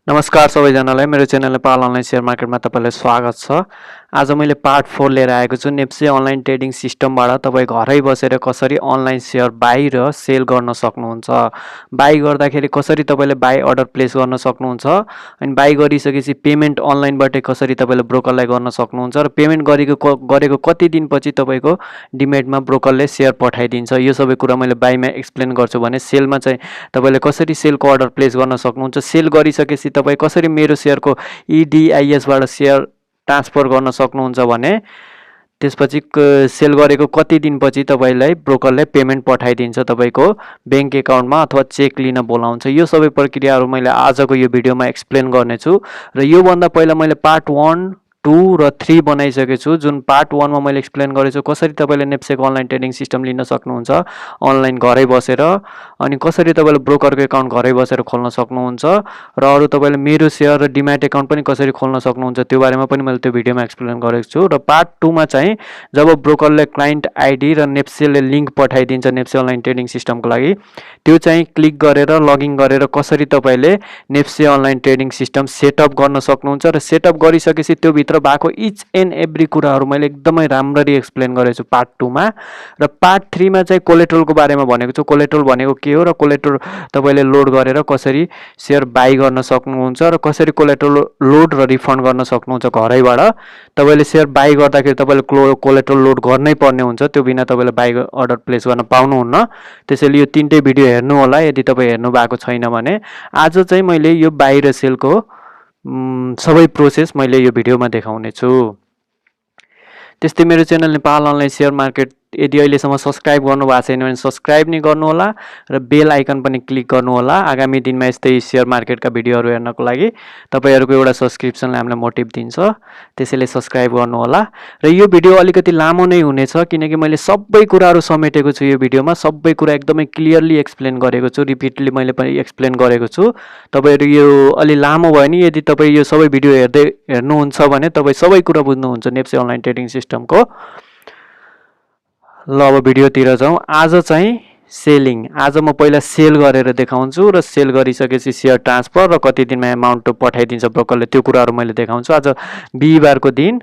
नमस्कार सबैजनालाई मेरो च्यानल नेपाल अनलाइन सेयर मार्केटमा तपाईलाई स्वागत छ। आज मैले पार्ट 4 लिएर आएको छु। नेप्से अनलाइन ट्रेडिङ सिस्टमबाट तपाई घरै बसेर कसरी अनलाइन सेयर बाई र सेल गर्न सक्नुहुन्छ। बाई गर्दाखेरि कसरी तपाईले बाई अर्डर प्लेस गर्न सक्नुहुन्छ अनि बाई गरिसकेपछि पेमेन्ट अनलाइनबाटै कसरी तपाईले ब्रोकरलाई गर्न सक्नुहुन्छ र पेमेन्ट गरेको कति दिनपछि तपाईको डिमेटमा ब्रोकरले सेयर पठाइदिन्छ। यो सबै कुरा मैले बाईमा एक्सप्लेन गर्छु भने सेलमा चाहिँ तपाईले कसरी सेलको अर्डर प्लेस गर्न सक्नुहुन्छ। सेल गरिसकेपछि तपाई कसरी मेरो शेयरको EDIS बाट शेयर ट्रान्सफर गर्न सक्नुहुन्छ भने त्यसपछि सेल गरेको कति दिनपछि तपाईलाई ब्रोकरले पेमेन्ट पठाइदिन्छ तपाईको बैंक एकाउन्टमा अथवा चेक लिन बोलाउँछ। यो सबै प्रक्रियाहरू मैले आजको यो भिडियोमा एक्सप्लेन गर्ने छु र यो भन्दा पहिला मैले पार्ट 1 2 र 3 बनाइसकेको छु। जुन पार्ट 1 मा मैले एक्सप्लेन गरेछु कसरी तपाईले नेप्सेको अनलाइन ट्रेडिङ सिस्टम लिन सक्नुहुन्छ अनलाइन घरै बसेर, अनि कसरी तपाईले ब्रोकरको एकाउन्ट घरै बसेर खोल्न सक्नुहुन्छ र अरु तपाईले मेरो शेयर र डिम्याट एकाउन्ट पनि कसरी खोल्न सक्नुहुन्छ त्यो बारेमा पनि मैले त्यो भिडियोमा एक्सप्लेन गरेको छु। र पार्ट 2 मा चाहिँ जब ब्रोकरले क्लाइन्ट आईडी र नेप्सेले लिंक पठाइदिन्छ नेप्से अनलाइन ट्रेडिङ सिस्टमको लागि, त्यो चाहिँ क्लिक गरेर लगइन गरेर कसरी तपाईले NEPSE online trading system setup गर्न सक्नुहुन्छ र सेटअप गरिसकेपछि त्यो भित्र भएको इच एन्ड एभ्री कुराहरू मैले एकदमै राम्ररी एक्सप्लेन गरेछु पार्ट 2 मा। र पार्ट 3 मा चाहिँ कोलेट्रलको बारेमा भनेको छु। कोलेट्रल भनेको के हो र कोलेट्रल तपाईले लोड गरेर कसरी शेयर बाई गर्न सक्नुहुन्छ र कसरी कोलेट्रल लोड र रिफन्ड गर्न सक्नुहुन्छ घरैबाट। तपाईले शेयर बाई गर्दाखेरि तपाईले कोलेट्रल लोड गर्नै पर्ने हुन्छ, त्यो बिना तपाईले बाई अर्डर प्लेस गर्न पाउनुहुन्न। त्यसैले यो तीनटै भिडियो हेर्नु होला यदि तपाई हेर्नु भएको छैन भने। आज चाहिँ मैले यो बाई र सेलको सबै प्रोसेस मैले यो भिडियोमा देखाउने छु। त्यस्तै मेरो channel Nepal online share market यदि अहिलेसम्म सब्स्क्राइब गर्नु भएको छैन भने सब्स्क्राइब नि गर्नु होला र बेल आइकन पनि क्लिक गर्नु होला। आगामी दिनमा यस्तै सेयर मार्केटका भिडियोहरू हेर्नको लागि तपाईहरुको एउटा सब्स्क्रिप्सनले हामीलाई मोटिभ दिन्छ, त्यसैले सब्स्क्राइब गर्नु होला। र यो भिडियो अलिकति लामो नै हुनेछ किनकि मैले सबै कुराहरू समेटेको छु यो भिडियोमा। सबै कुरा एकदमै क्लियरली एक्सप्लेन गरेको छु, रिपिटली मैले पनि एक्सप्लेन गरेको छु। तपाईहरु यो अलि लामो भयो नि यदि तपाई यो सबै भिडियो हेर्नुहुन्छ भने तपाई सबै कुरा बुझ्नुहुन्छ नेप्से अनलाइन ट्रेडिङ सिस्टमको। ल अब भिडियोतिर जाउँ। आज चाहिँ सेलिङ, आज म पहिला सेल गरेर देखाउँछु र सेल गरिसकेपछि शेयर ट्रान्सफर र कति दिनमा अमाउन्ट पठाइदिन्छ ब्रोकरले त्यो कुराहरू मैले देखाउँछु। आज बिहीबारको दिन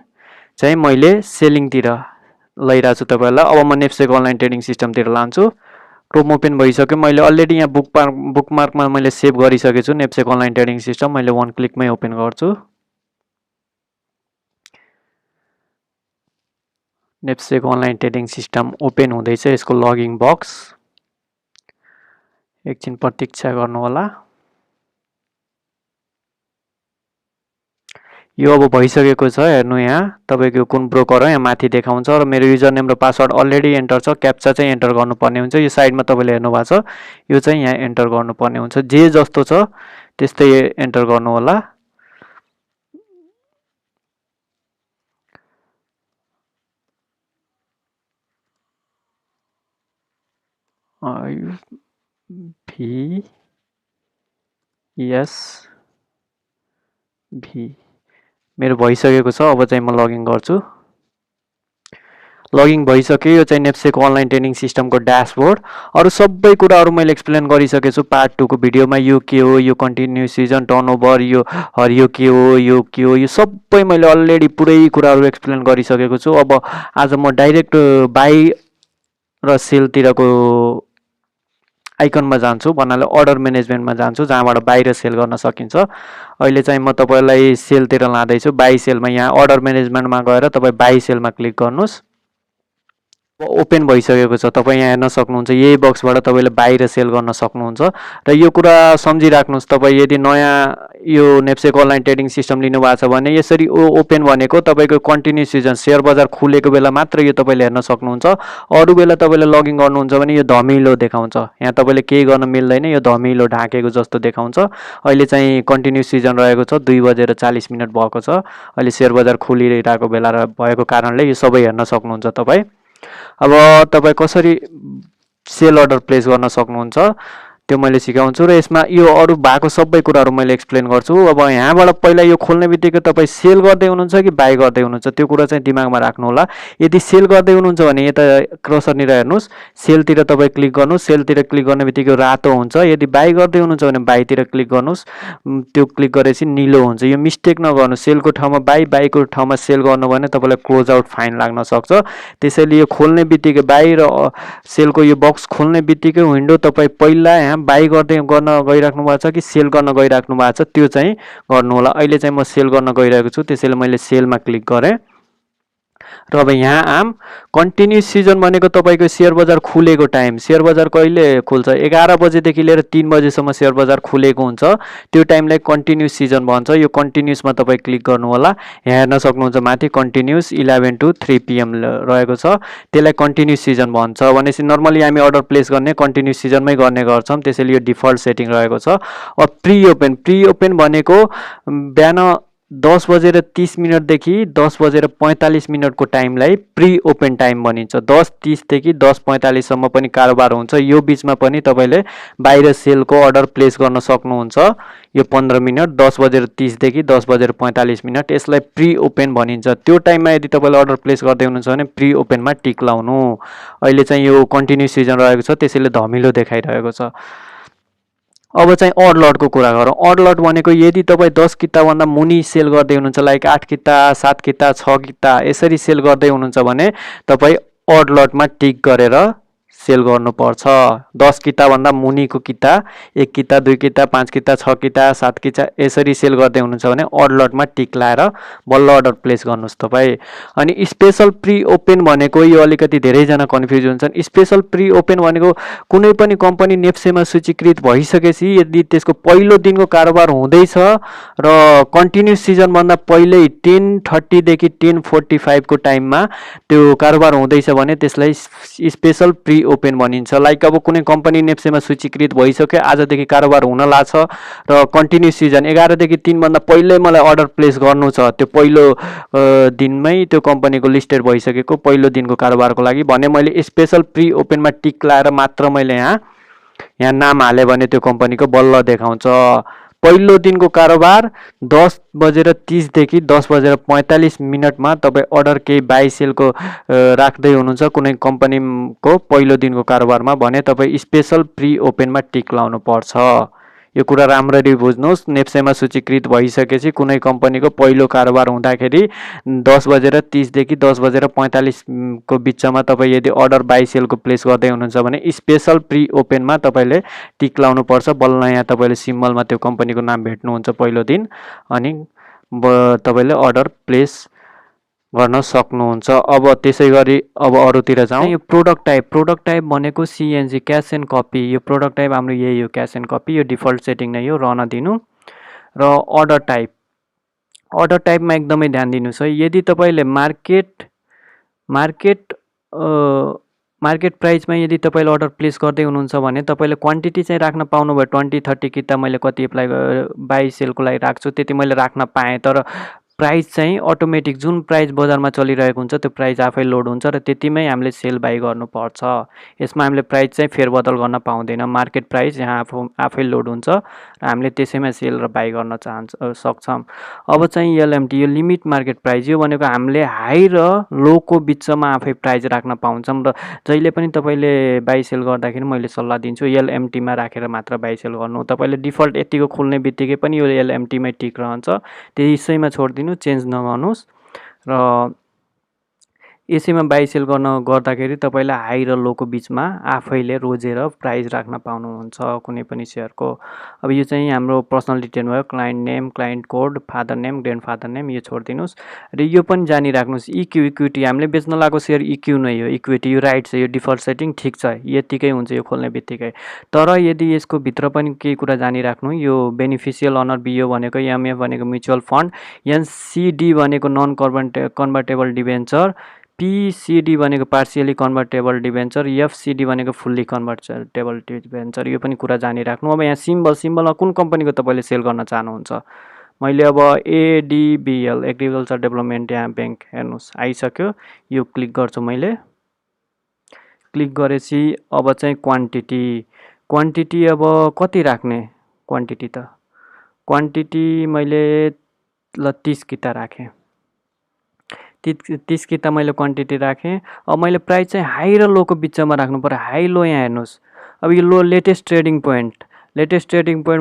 चाहिँ मैले सेलिङतिर लैरहेको छु तपाईहरुलाई। अब म नेप्सेको अनलाइन ट्रेडिङ सिस्टमतिर लान्छु। क्रोम ओपन भइसक्यो। मैले अलरेडी यहाँ बुकमार्कमा मैले सेभ गरिसकेको छु नेप्सेको अनलाइन ट्रेडिङ सिस्टम। मैले वन क्लिकमै ओपन गर्छु। नेप्सेको अनलाइन ट्रेडिङ सिस्टम ओपन हुँदैछ। यसको लगिङ बक्स एकछिन प्रतीक्षा गर्नु होला। यो अब भइसकेको छ। हेर्नु यहाँ तपाईको कुन ब्रोकर हो यहाँ माथि देखाउँछ र मेरो युजर नेम र पासवर्ड अलरेडी एन्टर छ। क्याप्चा चाहिँ एन्टर गर्नुपर्ने हुन्छ। यो साइडमा तपाईले हेर्नु भएको छ, यो चाहिँ यहाँ एन्टर गर्नुपर्ने हुन्छ। जे जस्तो छ त्यस्तै एन्टर गर्नु होला। VSV मेरो भइसकेको छ। अब चाहिँ म लगइन गर्छु। लगइन भइसक्यो। यो चाहिँ नेप्सेको अनलाइन ट्रेडिङ सिस्टमको ड्याशबोर्ड। अरु सबै कुराहरू मैले एक्सप्लेन गरिसकेको छु पार्ट 2 को भिडियोमा। यो के हो, यो कन्टिन्यू सिजन टर्नओभर, यो हरियो के हो, यो के हो, यो सबै मैले अलरेडी पुरै कुराहरू एक्सप्लेन गरिसकेको छु। अब आज म डाइरेक्ट बाई र सेलतिरको आइकनमा जान्छु, भन्नाले अर्डर म्यानेजमेन्टमा जान्छु जहाँबाट बाई र सेल गर्न सकिन्छ। अहिले चाहिँ म तपाईलाई सेलतिर लाँदै छु। बाई सेलमा यहाँ अर्डर म्यानेजमेन्टमा गएर तपाई बाई सेलमा क्लिक गर्नुस्। ओपन भइसकेको छ। तपाई यहाँ हेर्न सक्नुहुन्छ यही बक्सबाट तपाईले बाई र सेल गर्न सक्नुहुन्छ। र यो कुरा सम्झिराख्नुस्, तपाई यदि नयाँ यो नेप्सेको अनलाइन ट्रेडिङ सिस्टम लिनु भएको छ भने यसरी ओपन भनेको तपाईको कन्टिन्यू सिजन शेयर बजार खुलेको बेला मात्र यो तपाईले हेर्न सक्नुहुन्छ। अरु बेला तपाईले लगइन गर्नुहुन्छ भने यो धमिलो देखाउँछ। यहाँ तपाईले केही गर्न मिल्दैन, यो धमिलो ढाकेको जस्तो देखाउँछ। अहिले चाहिँ कन्टिन्यू सिजन रहेको छ। 2:40 भएको छ। अहिले शेयर बजार खुलिरहेको बेला भएको कारणले यो सबै हेर्न सक्नुहुन्छ तपाई। अब तपाई कसरी सेल अर्डर प्लेस गर्न सक्नुहुन्छ त्यो मैले सिकाउँछु र यसमा यो अरू भएको सबै कुराहरू मैले एक्सप्लेन गर्छु। अब यहाँबाट पहिला यो खोल्ने बित्तिकै तपाईँ सेल गर्दै हुनुहुन्छ कि बाई गर्दै हुनुहुन्छ त्यो कुरा चाहिँ दिमागमा राख्नु होला। यदि सेल गर्दै हुनुहुन्छ भने यता क्रसरनिर हेर्नुहोस्, सेलतिर तपाईँ क्लिक गर्नुहोस्, सेलतिर क्लिक गर्ने बित्तिकै रातो हुन्छ। यदि बाई गर्दै हुनुहुन्छ भने बाईतिर क्लिक गर्नुहोस्, त्यो क्लिक गरेपछि निलो हुन्छ। यो मिस्टेक नगर्नु, सेलको ठाउँमा बाई, बाईको ठाउँमा सेल गर्नु भने तपाईँलाई क्लोज आउट फाइन लाग्न सक्छ। त्यसैले यो खोल्ने बित्तिकै बाई र सेलको यो बक्स खोल्ने बित्तिकै विन्डो तपाईँ पहिला यहाँ बाई गर्न गइराख्नु भएको छ कि सेल गर्न गइराख्नु भएको छ त्यो चाहिँ गर्नु होला। अहिले चाहिँ म सेल गर्न गइरहेको छु, त्यसैले मैले सेलमा क्लिक गरेँ र अब यहाँ आम कन्टिन्युस सिजन भनेको तपाईँको सेयर बजार खुलेको टाइम। सेयर बजार कहिले खुल्छ? 11 बजेदेखि लिएर 3 बजेसम्म सेयर बजार खुलेको हुन्छ, त्यो टाइमलाई कन्टिन्युस सिजन भन्छ। यो कन्टिन्युसमा तपाईँ क्लिक गर्नु होला। यहाँ हेर्न सक्नुहुन्छ माथि कन्टिन्युस 11 to 3 PM रहेको छ, त्यसलाई कन्टिन्युस सिजन भन्छ। भनेपछि नर्मली हामी अर्डर प्लेस गर्ने कन्टिन्युस सिजनमै गर्ने गर्छौँ, त्यसैले यो डिफल्ट सेटिङ रहेको छ। अब प्री ओपन भनेको बिहान 10:30 देखि 10:45 टाइमलाई प्री ओपन टाइम भनिन्छ। 10:30 देखि 10:45 पनि कारोबार हुन्छ। यो बिचमा पनि तपाईँले बाहिर सेलको अर्डर प्लेस गर्न सक्नुहुन्छ। यो 15 मिनट 10:30 देखि 10:45 यसलाई प्री ओपन भनिन्छ। त्यो टाइममा यदि तपाईँले अर्डर प्लेस गर्दै हुनुहुन्छ भने प्री ओपनमा टिक लाउनु। अहिले चाहिँ यो कन्टिन्युस सिजन रहेको छ, त्यसैले धमिलो देखाइरहेको छ। अब चाहिँ अड लटको कुरा गरौँ। अड लट भनेको यदि तपाईँ 10 किताभन्दा मुनि सेल गर्दै हुनुहुन्छ, लाइक 8 किता, 7 किता, 6 किता यसरी सेल गर्दै हुनुहुन्छ भने तपाईँ अड लटमा टिक गरेर सेल गर्नुपर्छ। 10 किताभन्दा मुनिको किता, 1 किता, 2 किता, 5 किता, 6 किता, 7 किता यसरी सेल गर्दै हुनुहुन्छ भने अड लटमा टिक लाएर बल्ल अर्डर प्लेस गर्नुहोस् तपाईँ। अनि स्पेसल प्री ओपन भनेको यो अलिकति धेरैजना कन्फ्युज हुन्छन्। स्पेसल प्री ओपन भनेको कुनै पनि कम्पनी नेप्सेमा सूचीकृत भइसकेपछि यदि त्यसको पहिलो दिनको कारोबार हुँदैछ र कन्टिन्युस सिजनभन्दा पहिल्यै 10:30 देखि 10:45 को टाइममा त्यो कारोबार हुँदैछ भने त्यसलाई स्पेसल प्री ओपन भनिन्छ। लाइक अब कुनै कम्पनी नेप्सेमा सूचीकृत भइसक्यो, आजदेखि कारोबार हुन लाग्छ र कन्टिन्युस सिजन 11 देखि 3 भन्दा पहिल्यै मलाई अर्डर प्लेस गर्नु छ, त्यो पहिलो दिनमै त्यो कम्पनीको लिस्टेड भइसकेको पहिलो दिनको कारोबारको लागि भने मैले स्पेसल प्री ओपनमा टिक लाएर मात्र मैले यहाँ नाम हालेँ भने त्यो कम्पनीको बल्ल देखाउँछ। पहिलो दिनको कारोबार 10:30 देखि 10:45 तपाईँ अर्डर केही बाई सेलको राख्दै हुनुहुन्छ कुनै कम्पनीको पहिलो दिनको कारोबारमा भने तपाईँ स्पेसल प्री ओपनमा टिक लाउनु पर्छ। यो कुरा राम्ररी बुझ्नुहोस्। नेप्सेमा सूचीकृत भइसकेपछि कुनै कम्पनीको पहिलो कारोबार हुँदाखेरि 10:30 देखि 10:45 को बिचमा तपाईँ यदि अर्डर बाई सेलको प्लेस गर्दै हुनुहुन्छ भने स्पेसल प्री ओपनमा तपाईँले टिक लाउनुपर्छ। बल्ल यहाँ तपाईँले सिम्बलमा त्यो कम्पनीको नाम भेट्नुहुन्छ पहिलो दिन, अनि तपाईँले अर्डर प्लेस गर्न सक्नुहुन्छ। अब त्यसै गरी अब अरूतिर जाउँ। यो प्रोडक्ट टाइप भनेको CNC क्यास एन्ड कपी। यो प्रोडक्ट टाइप हाम्रो यही हो, क्यास एन्ड कपी। यो डिफल्ट सेटिङ नै हो, रहन दिनु। र अर्डर टाइपमा एकदमै ध्यान दिनुहोस् है। यदि तपाईँले मार्केट प्राइसमा यदि तपाईँले अर्डर प्लेस गर्दै हुनुहुन्छ भने तपाईँले क्वान्टिटी चाहिँ राख्न पाउनुभयो। 20-30 किता मैले कति एप्लाई बाई सेलको लागि राख्छु त्यति मैले राख्न पाएँ, तर प्राइस चाहिँ अटोमेटिक जुन प्राइस बजारमा चलिरहेको हुन्छ त्यो प्राइस आफै लोड हुन्छ र त्यतिमै हामीले सेल बाई गर्नुपर्छ। यसमा हामीले प्राइस चाहिँ फेरबदल गर्न पाउँदैन। मार्केट प्राइस यहाँ आफै लोड हुन्छ र हामीले त्यसैमा सेल र बाई गर्न सक्छौँ। अब चाहिँ LMT, यो लिमिट मार्केट प्राइस। यो भनेको हामीले हाई र लोको बिचमा आफै प्राइस राख्न पाउँछौँ र जहिले पनि तपाईँले बाई सेल गर्दाखेरि मैले सल्लाह दिन्छु LMTमा राखेर मात्र बाई सेल गर्नु। तपाईँले डिफल्ट यतिको खोल्ने बित्तिकै पनि यो LMTमै टिक रहन्छ, त्यसैमा छोडिदिनु, चेन्ज नगर्नुहोस्। र यसैमा बाई सेल गर्दाखेरि तपाईँलाई हाई र लोको बिचमा आफैले रोजेर प्राइस राख्न पाउनुहुन्छ कुनै पनि सेयरको। अब यो चाहिँ हाम्रो पर्सनल डिटेल भयो, client name, client code, father name, grandfather name, यो छोडिदिनुहोस्। र यो पनि जानिराख्नुहोस् इक्विटी हामीले बेच्न लागेको सेयर इक्यू नै हो, इक्विटी यो राइट छ। यो डिफल्ट सेटिङ ठिक छ, यतिकै हुन्छ यो खोल्ने बित्तिकै। तर यदि यसको भित्र पनि केही कुरा जानिराख्नु, यो बेनिफिसियल अनर, BO भनेको, MF भनेको म्युचुअल फन्ड, NCD भनेको नन कन्भर्टेबल डिबेन्चर, PCD भनेको पार्सियली कन्भर्टेबल डिबेन्चर, FCD भनेको फुल्ली कन्भर्टेबल डिबेन्चर। यो पनि कुरा जानिराख्नु। अब यहाँ सिम्बलमा कुन कम्पनीको तपाईँले सेल गर्न चाहनुहुन्छ। मैले अब ADBL एग्रिकल्चर डेभलपमेन्ट यहाँ ब्याङ्क हेर्नुहोस् आइसक्यो, यो क्लिक गर्छु। मैले क्लिक गरेपछि अब चाहिँ क्वान्टिटी अब कति राख्ने क्वान्टिटी त क्वान्टिटी मैले ल 30 किता राखेँ। 30 किता मैले क्वान्टिटी राखेँ। अब मैले प्राइस चाहिँ हाई र लोको बिचमा राख्नु पर्यो। हाई लो यहाँ हेर्नुहोस्। अब यो लो लेटेस्ट ट्रेडिङ पोइन्ट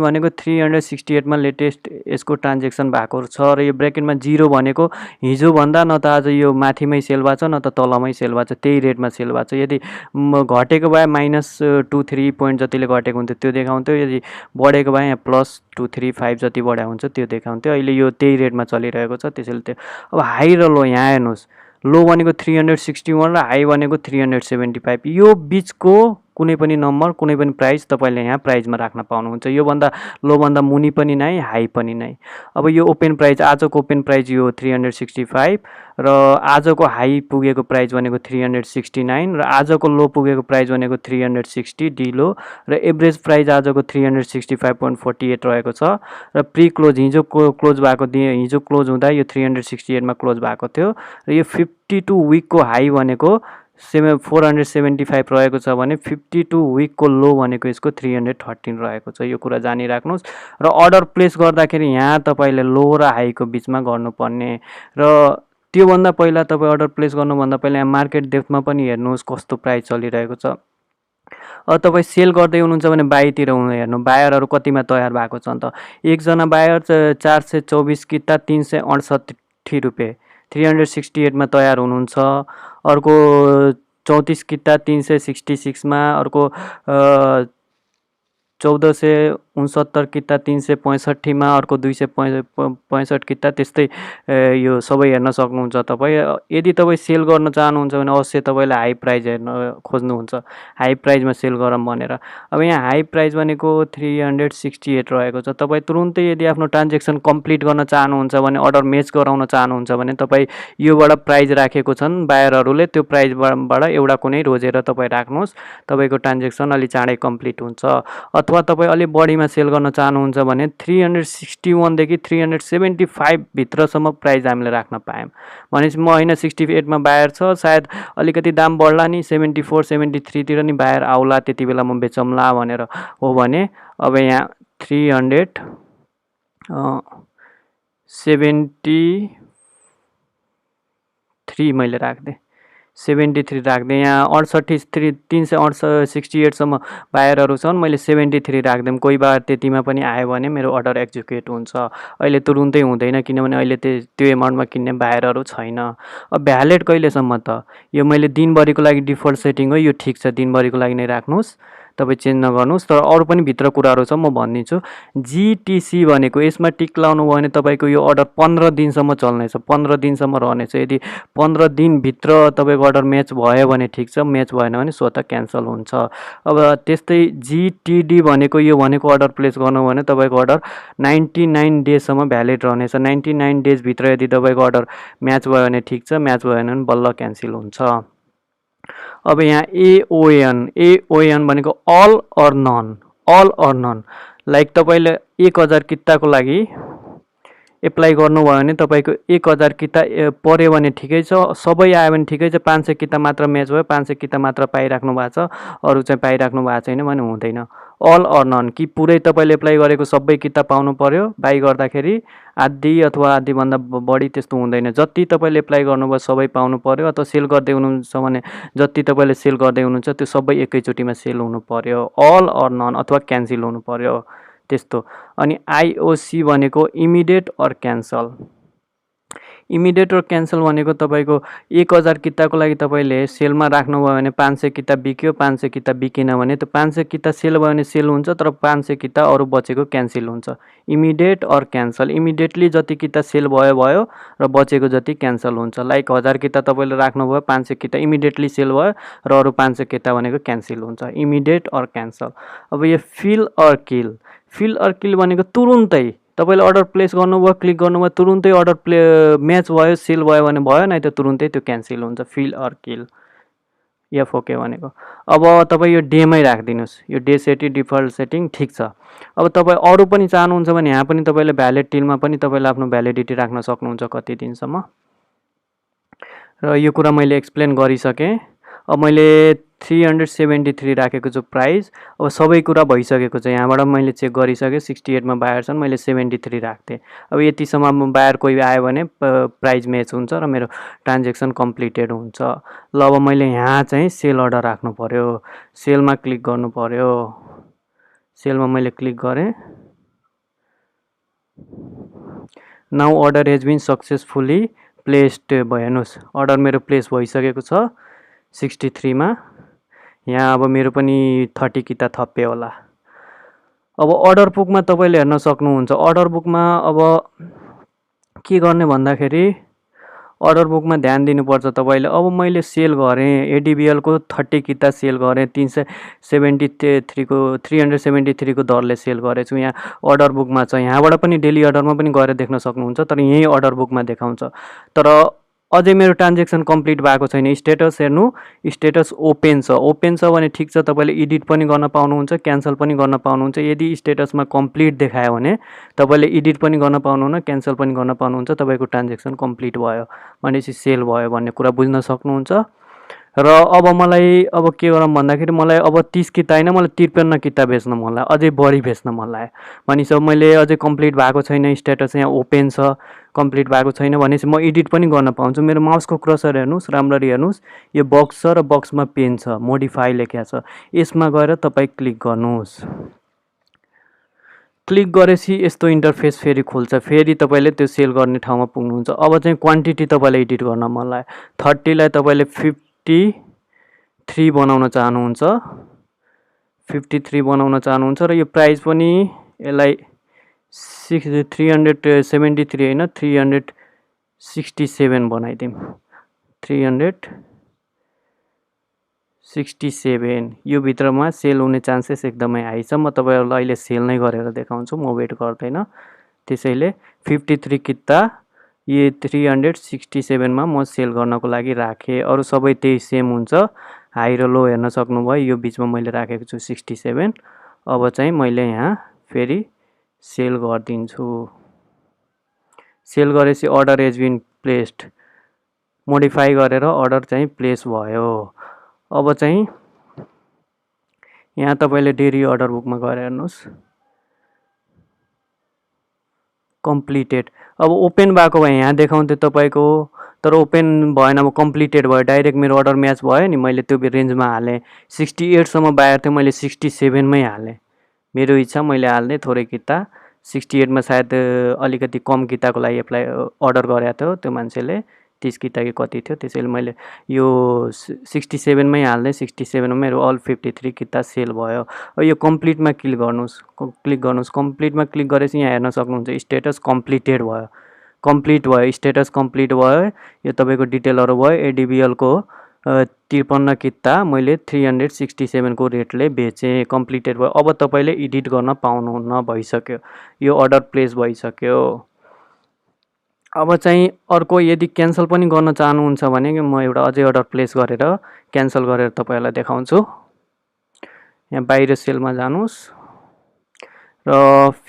भनेको 368 मा लेटेस्ट यसको ट्रान्जेक्सन भएको छ र यो ब्रेकेटमा 0 भनेको हिजो भन्दा न त आज यो माथिमै सेल भएको छ न त तलमै सेल भएको छ, त्यही रेटमा सेल भएको छ। यदि घटेको भए -2-3 पोइन्ट जतिले घटेको हुन्थ्यो त्यो देखाउँथ्यो, यदि बढेको भए यहाँ +2-3-5 जति बढ्या हुन्छ त्यो देखाउँथ्यो। अहिले यो त्यही रेटमा चलिरहेको छ, त्यसैले त्यो अब हाई र लो यहाँ हेर्नुहोस्। लो भनेको 361 र हाई भनेको 375। यो बिचको कुनै पनि नम्बर, कुनै पनि प्राइस तपाईँले यहाँ प्राइजमा राख्न पाउनुहुन्छ। योभन्दा लोभन्दा मुनि पनि नै, हाई पनि नै। अब यो ओपन प्राइस, आजको ओपन प्राइस यो 365 र आजको हाई पुगेको प्राइस भनेको 369 र आजको लो पुगेको प्राइस भनेको 360 डी लो र एभरेज प्राइस आजको 365.48 रहेको छ र प्री क्लोज हिजो क्लोज भएको हिजो क्लोज हुँदा यो 368 मा क्लोज भएको थियो र यो 52 विकको हाई भनेको 475 रहेको छ भने 52 विकको लो भनेको यसको 313 रहेको छ। यो कुरा जानिराख्नुहोस् र अर्डर प्लेस गर्दाखेरि यहाँ तपाईँले लो र हाईको बिचमा गर्नुपर्ने र त्योभन्दा पहिला तपाईँ अर्डर प्लेस गर्नुभन्दा पहिला यहाँ मार्केट डेप्थमा पनि हेर्नुहोस् कस्तो प्राइस चलिरहेको छ। अब तपाईँ सेल गर्दै हुनुहुन्छ भने बाईतिर हेर्नु, बायरहरू कतिमा तयार भएको छ त। एकजना बायर 424 किता 368 रुपियाँ 368 मा तयार हुनुहुन्छ। अर्को 34 किता 366 मा, अर्को 1469 किता 365 मा, अर्को 265 किता, त्यस्तै यो सबै हेर्न सक्नुहुन्छ तपाईँ। यदि तपाईँ सेल गर्न चाहनुहुन्छ भने अवश्य तपाईँले हाई प्राइस हेर्न खोज्नुहुन्छ, हाई प्राइसमा सेल गरौँ भनेर। अब यहाँ हाई प्राइस भनेको 368 रहेको छ। तपाईँ तुरुन्तै यदि आफ्नो ट्रान्जेक्सन कम्प्लिट गर्न चाहनुहुन्छ भने, अर्डर म्याच गराउन चाहनुहुन्छ भने तपाईँ योबाट प्राइस राखेको छन् बायरहरूले, त्यो प्राइसबाट एउटा कुनै रोजेर तपाईँ राख्नुहोस्, तपाईँको ट्रान्जेक्सन अलि चाँडै कम्प्लिट हुन्छ। अथवा तपाईँ अलि बढीमा सेल गर्न चाहनुहुन्छ भने 361 देखि 375 भित्रसम्म प्राइस हामीले राख्न पायौँ भनेपछि म होइन 68 मा बायर छ, सायद अलिकति दाम बढ्ला नि 74-73 तिर नि बायर आउला, त्यति बेला म बेचौँला भनेर हो भने अब यहाँ 373 मैले राख्दै 73 राख्दै। यहाँ 368 सम्म बायरहरू छन्, मैले 73 राख्दिम। कोही बार त्यतिमा पनि आयो भने मेरो अर्डर एक्जिक्युट हुन्छ। अहिले तुरुन्तै हुँदैन किनभने अहिले त्यो एमाउन्टमा किन्ने बायरहरू छैन। अब भ्यालिड कहिलेसम्म त, यो मैले दिनभरिको लागि डिफल्ट सेटिङ हो, यो ठिक छ, दिनभरिको लागि नै राख्नुहोस्, तपाईँ चेन्ज नगर्नुहोस्। तर अरू पनि भित्र कुराहरू छ, म भनिदिन्छु। जिटिसी भनेको यसमा टिक लाउनु भयो भने तपाईँको यो अर्डर 15 दिनसम्म चल्नेछ, 15 दिनसम्म रहनेछ। यदि 15 दिनभित्र तपाईँको अर्डर म्याच भयो भने ठिक छ, म्याच भएन भने स्वतः क्यान्सल हुन्छ। अब त्यस्तै जिटिडी भनेको यो भनेको अर्डर प्लेस गर्नु भने तपाईँको अर्डर 99 डेजसम्म भ्यालिड रहनेछ। 99 डेजभित्र यदि तपाईँको अर्डर म्याच भयो भने ठिक छ, म्याच भएन भने बल्ल क्यान्सल हुन्छ। अब यहाँ एओएन भनेको अल अर नन, लाइक तपाईँले 1000 किताको लागि एप्लाई गर्नुभयो भने तपाईँको 1000 किता पऱ्यो भने ठिकै छ, सबै आयो भने ठिकै छ। 500 किता मात्र म्याच भयो, 500 किता मात्र पाइराख्नु भएको छ, अरू चाहिँ पाइराख्नु भएको छैन भने हुँदैन। अल अर नन कि पुरै तपाईँले एप्लाई गरेको सबै किता पाउनु पर्यो, बाई गर्दाखेरि आधी अथवा आधीभन्दा बढी त्यस्तो हुँदैन। जति तपाईँले एप्लाई गर्नुभयो सबै पाउनु पर्यो, अथवा सेल गर्दै हुनुहुन्छ भने जति तपाईँले सेल गर्दै हुनुहुन्छ त्यो सबै एकैचोटिमा सेल हुनु पर्यो। अल अर नन अथवा क्यान्सल हुनु पर्यो त्यस्तो। अनि आइओसी भनेको इमिडिएट अर क्यान्सल। इमिडिएट र क्यान्सल भनेको तपाईँको 1000 किताको लागि तपाईँले सेलमा राख्नुभयो भने 500 किता बिक्यो, 500 किता बिकेन भने त्यो 500 किता सेल भयो भने सेल हुन्छ, तर 500 किता अरू बचेको क्यान्सल हुन्छ। इमिडिएट अर क्यान्सल, इमिडिएटली जति किता सेल भयो र बचेको जति क्यान्सल हुन्छ। लाइक 1000 किता तपाईँले राख्नुभयो, 500 किता इमिडिएटली सेल भयो र अरू 500 किता भनेको क्यान्सल हुन्छ, इमिडिएट अर क्यान्सल। अब यो फिल अर किल भनेको तुरुन्तै तपाईँले अर्डर प्लेस गर्नुभयो, क्लिक गर्नुभयो, तुरुन्तै अर्डर म्याच भयो, सेल भयो भने भयो, नै त तुरुन्तै त्यो क्यान्सल हुन्छ। फिल अर किल एफओके भनेको। अब तपाईँ यो डेमै राखिदिनुहोस्, यो डे सेटिङ डिफल्ट सेटिङ ठिक छ। अब तपाईँ अरू पनि चाहनुहुन्छ भने यहाँ पनि तपाईँले भ्यालिड टिलमा पनि तपाईँले आफ्नो भ्यालिडिटी राख्न सक्नुहुन्छ कति दिनसम्म, र यो कुरा मैले एक्सप्लेन गरिसकेँ। अब मैले 373 राखेको छु प्राइस। अब सबै कुरा भइसकेको छ, यहाँबाट मैले चेक गरिसकेँ 68 मा बायर छन्, मैले 73 राख्थेँ। अब यतिसम्म बायर कोही आयो भने प्राइस म्याच हुन्छ र मेरो ट्रान्जेक्सन कम्प्लिटेड हुन्छ। ल अब मैले यहाँ चाहिँ सेल अर्डर राख्नु पर्यो, सेलमा क्लिक गर्नु पर्यो। सेलमा मैले क्लिक गरेँ। Now order has been successfully placed भयो, हेर्नुहोस् अर्डर मेरो प्लेस भइसकेको छ 63 मा। यहाँ अब मेरो पनि 30 किता थप्यो होला। अब अर्डर बुकमा तपाईँले हेर्न सक्नुहुन्छ, अर्डर बुकमा अब के गर्ने भन्दाखेरि अर्डर बुकमा ध्यान दिनुपर्छ तपाईँले। अब मैले सेल गरेँ एडिबिएलको 30 किता सेल गरेँ, 373 को दरले सेल गरेछु। यहाँ अर्डर बुकमा छ, यहाँबाट पनि डेली अर्डरमा पनि गएर देख्न सक्नुहुन्छ, तर यही अर्डर बुकमा देखाउँछ। तर अझै मेरो ट्रान्जेक्सन कम्प्लिट भएको छैन। स्टेटस हेर्नु, स्टेटस ओपेन छ, ओपेन छ भने ठिक छ, तपाईँले एडिट पनि गर्न पाउनुहुन्छ, क्यान्सल पनि गर्न पाउनुहुन्छ। यदि स्टेटसमा कम्प्लिट देखायो भने तपाईँले एडिट पनि गर्न पाउनुहुन्न, क्यान्सल पनि गर्न पाउनुहुन्छ, तपाईँको ट्रान्जेक्सन कम्प्लिट भयो भनेपछि सेल भयो भन्ने कुरा बुझ्न सक्नुहुन्छ। र अब मलाई अब के गरौँ भन्दाखेरि मलाई अब 30 किता होइन, मलाई 53 किता बेच्न मन लाग्यो, अझै बढी बेच्न मन लाग्यो। भनेपछि मैले अझै कम्प्लिट भएको छैन, स्टेटस यहाँ ओपेन छ, कम्प्लिट भएको छैन भनेपछि म एडिट पनि गर्न पाउँछु। मेरो माउसको क्रसर हेर्नुहोस्, राम्ररी हेर्नुहोस्, यो बक्स छ र बक्समा पेन छ, मोडिफाई लेख्या छ, यसमा गएर तपाईँ क्लिक गर्नुहोस्। क्लिक गरेपछि यस्तो इन्टरफेस फेरि खुल्छ, फेरि तपाईँले त्यो सेल गर्ने ठाउँमा पुग्नुहुन्छ। अब चाहिँ क्वान्टिटी तपाईँलाई एडिट गर्न मन लाग्यो, 30 लाई तपाईँले 53 बनाउन चाहनुहुन्छ, 53 बनाउन चाहनुहुन्छ र यो प्राइस पनि यसलाई 373 होइन 367 बनाइदिउँ, 367। यो भित्रमा सेल हुने चान्सेस एकदमै हाई छ। म तपाईँहरूलाई अहिले सेल नै गरेर देखाउँछु, म वेट गर्दैन। त्यसैले 53 किता यो 367 मा म सेल गर्नको लागि राखेँ। अरू सबै त्यही सेम हुन्छ, हाई र लो हेर्न सक्नुभयो, यो बिचमा मैले राखेको छु 67। अब चाहिँ मैले यहाँ फेरि सेल गरिदिन्छु। सेल गरेपछि order has been placed, modify गरेर अर्डर चाहिँ प्लेस भयो। अब चाहिँ यहाँ तपाईँले डेली अर्डर बुकमा गएर हेर्नुहोस्, कम्प्लिटेड। अब ओपेन भएको भए यहाँ देखाउँथ्यो तपाईँको, तर ओपेन भएन, अब कम्प्लिटेड भयो, डाइरेक्ट मेरो अर्डर म्याच भयो नि। मैले त्यो रेन्जमा हालेँ, 68 सम्म बायर थियो, मैले 67 मै हालेँ, मेरो इच्छा, मैले हाल्ने थोरै किता। 68 मा सायद अलिकति कम किताको लागि एप्लाई अर्डर गरेको थियो त्यो मान्छेले, 30 किता कि कति थियो, त्यसैले मैले यो 67 मै हाल्ने। 67 मा मेरो अल 53 किता सेल भयो। अब यो कम्प्लिटमा क्लिक गर्नुहोस्, कम्प्लिटमा क्लिक गरेपछि यहाँ हेर्न सक्नुहुन्छ स्टेटस कम्प्लिटेड भयो, कम्प्लिट भयो, स्टेटस कम्प्लिट भयो। यो तपाईँको डिटेलहरू भयो, एडिबिएलको 53 किता मैले 367 को रेटले बेचेँ, कम्प्लिटेड भयो। अब तपाईँले एडिट गर्न पाउनुहुन्न, भइसक्यो, यो अर्डर प्लेस भइसक्यो। अब चाहिँ अर्को यदि क्यान्सल पनि गर्न चाहनुहुन्छ भने म एउटा अझै अर्डर प्लेस गरेर क्यान्सल गरेर तपाईँहरूलाई देखाउँछु। यहाँ बाहिर सेलमा जानुहोस् र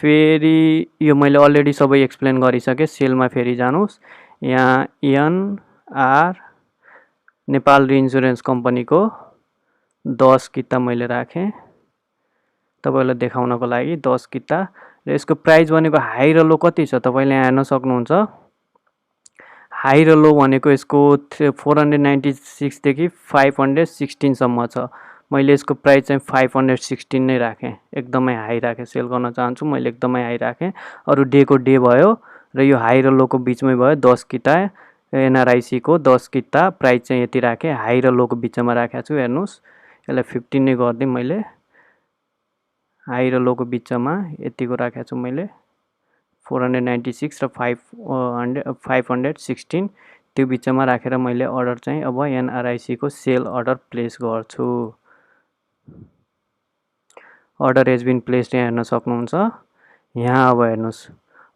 फेरि यो मैले अलरेडी सबै एक्सप्लेन गरिसकेँ। सेलमा फेरि जानुहोस्, यहाँ एनआर नेपाल इन्सुरेन्स कम्पनीको 10 किता मैले राखेँ तपाईँलाई देखाउनको लागि, 10 किता। र यसको प्राइस भनेको हाई र लो कति छ तपाईँले यहाँ हेर्न सक्नुहुन्छ। हाई र लो भनेको यसको 496 देखि 516 सम्म छ। मैले यसको प्राइस चाहिँ 516 नै राखेँ, एकदमै हाई राखेँ। सेल गर्न चाहन्छु मैले, एकदमै हाई राखेँ। अरू डेको डे भयो र यो हाई र लोको बिचमै भयो, 10 किता एनआरआइसी को 10 किता, प्राइस चाहिँ यति राखेँ, हाई र लोको बिचमा राखेको छु। हेर्नुहोस्, यसलाई 15 नै गरिदिउँ, मैले हाई र लोको बिचमा यतिको राखेको छु मैले, 496 र 516 त्यो बिचमा राखेर मैले अर्डर चाहिँ अब एनआरआइसी को सेल अर्डर प्लेस गर्छु। अर्डर हेज बिन प्लेस्ड यहाँ हेर्न सक्नुहुन्छ। यहाँ अब हेर्नुहोस्,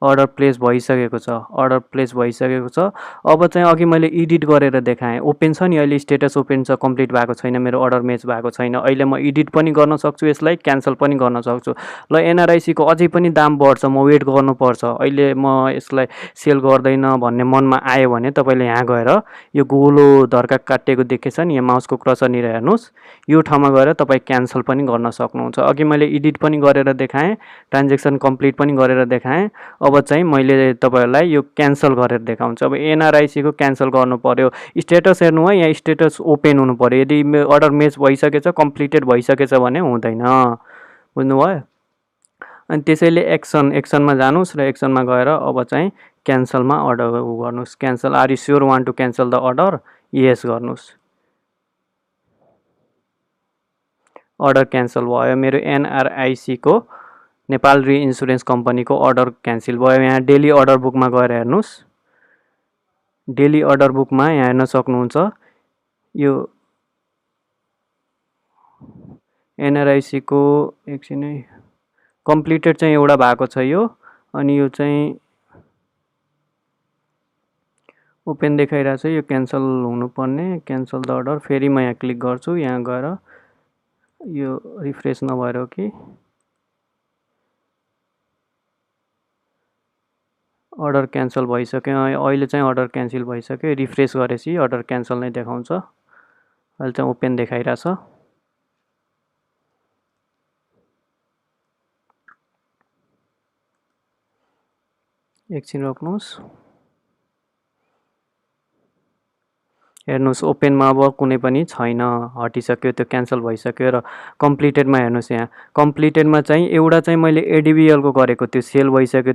अर्डर प्लेस भइसकेको छ, अर्डर प्लेस भइसकेको छ। अब चाहिँ अघि मैले एडिट गरेर देखाएँ, ओपन छ नि अहिले स्टेटस ओपन छ, कम्प्लिट भएको छैन, मेरो अर्डर म्याच भएको छैन। अहिले म एडिट पनि गर्न सक्छु, यसलाई क्यान्सल पनि गर्न सक्छु। ल एनआरआइसीको अझै पनि दाम बढ्छ, म वेट गर्नुपर्छ, अहिले म यसलाई सेल गर्दैन भन्ने मनमा आयो भने तपाईँले यहाँ गएर यो गोलो धर्का काटिएको देखेछ नि, यहाँ माउसको क्रसरनिर हेर्नुहोस्, यो ठाउँमा गएर तपाईँ क्यान्सल पनि गर्न सक्नुहुन्छ। अघि मैले एडिट पनि गरेर देखाएँ, ट्रान्जेक्सन कम्प्लिट पनि गरेर देखाएँ। अब चाहिँ मैले तपाईँहरूलाई यो क्यान्सल गरेर देखाउँछु। अब एनआरआइसीको क्यान्सल गर्नु पऱ्यो, स्टेटस हेर्नु है, यहाँ स्टेटस ओपन हुनु पऱ्यो। यदि अर्डर मेच भइसकेछ, कम्प्लिटेड भइसकेछ भने हुँदैन, बुझ्नुभयो। अनि त्यसैले एक्सनमा जानुहोस् र एक्सनमा गएर अब चाहिँ क्यान्सलमा अर्डर गर्नुहोस्। Cancel, are you sure want to cancel the order, yes गर्नुहोस्। अर्डर क्यान्सल भयो, मेरो एनआरआइसीको नेपाल रि इन्सुरेन्स कम्पनीको अर्डर क्यान्सल भयो। यहाँ डेली अर्डर बुकमा गएर हेर्नुहोस्, डेली अर्डर बुकमा यहाँ हेर्न सक्नुहुन्छ, यो एनआरआइसीको एकछिनै कम्प्लिटेड चाहिँ एउटा भएको छ यो, अनि यो चाहिँ ओपन देखाइरहेको छ, यो क्यान्सल हुनुपर्ने, क्यान्सल द अर्डर। फेरि म यहाँ क्लिक गर्छु, यहाँ गएर यो रिफ्रेस नभएर हो कि अर्डर क्यान्सल भइसक्यो, अहिले चाहिँ अर्डर क्यान्सल भइसक्यो। रिफ्रेस गरेपछि अर्डर क्यान्सल नै देखाउँछ, अहिले चाहिँ ओपन देखाइरहेछ। एकछिन रोक्नुहोस्, हेर्नुहोस् ओपनमा अब कुनै पनि छैन, हटिसक्यो, त्यो क्यान्सल भइसक्यो। र कम्प्लिटेडमा हेर्नुहोस्, यहाँ कम्प्लिटेडमा चाहिँ एउटा चाहिँ मैले एडिबिएलको गरेको, त्यो सेल भइसक्यो,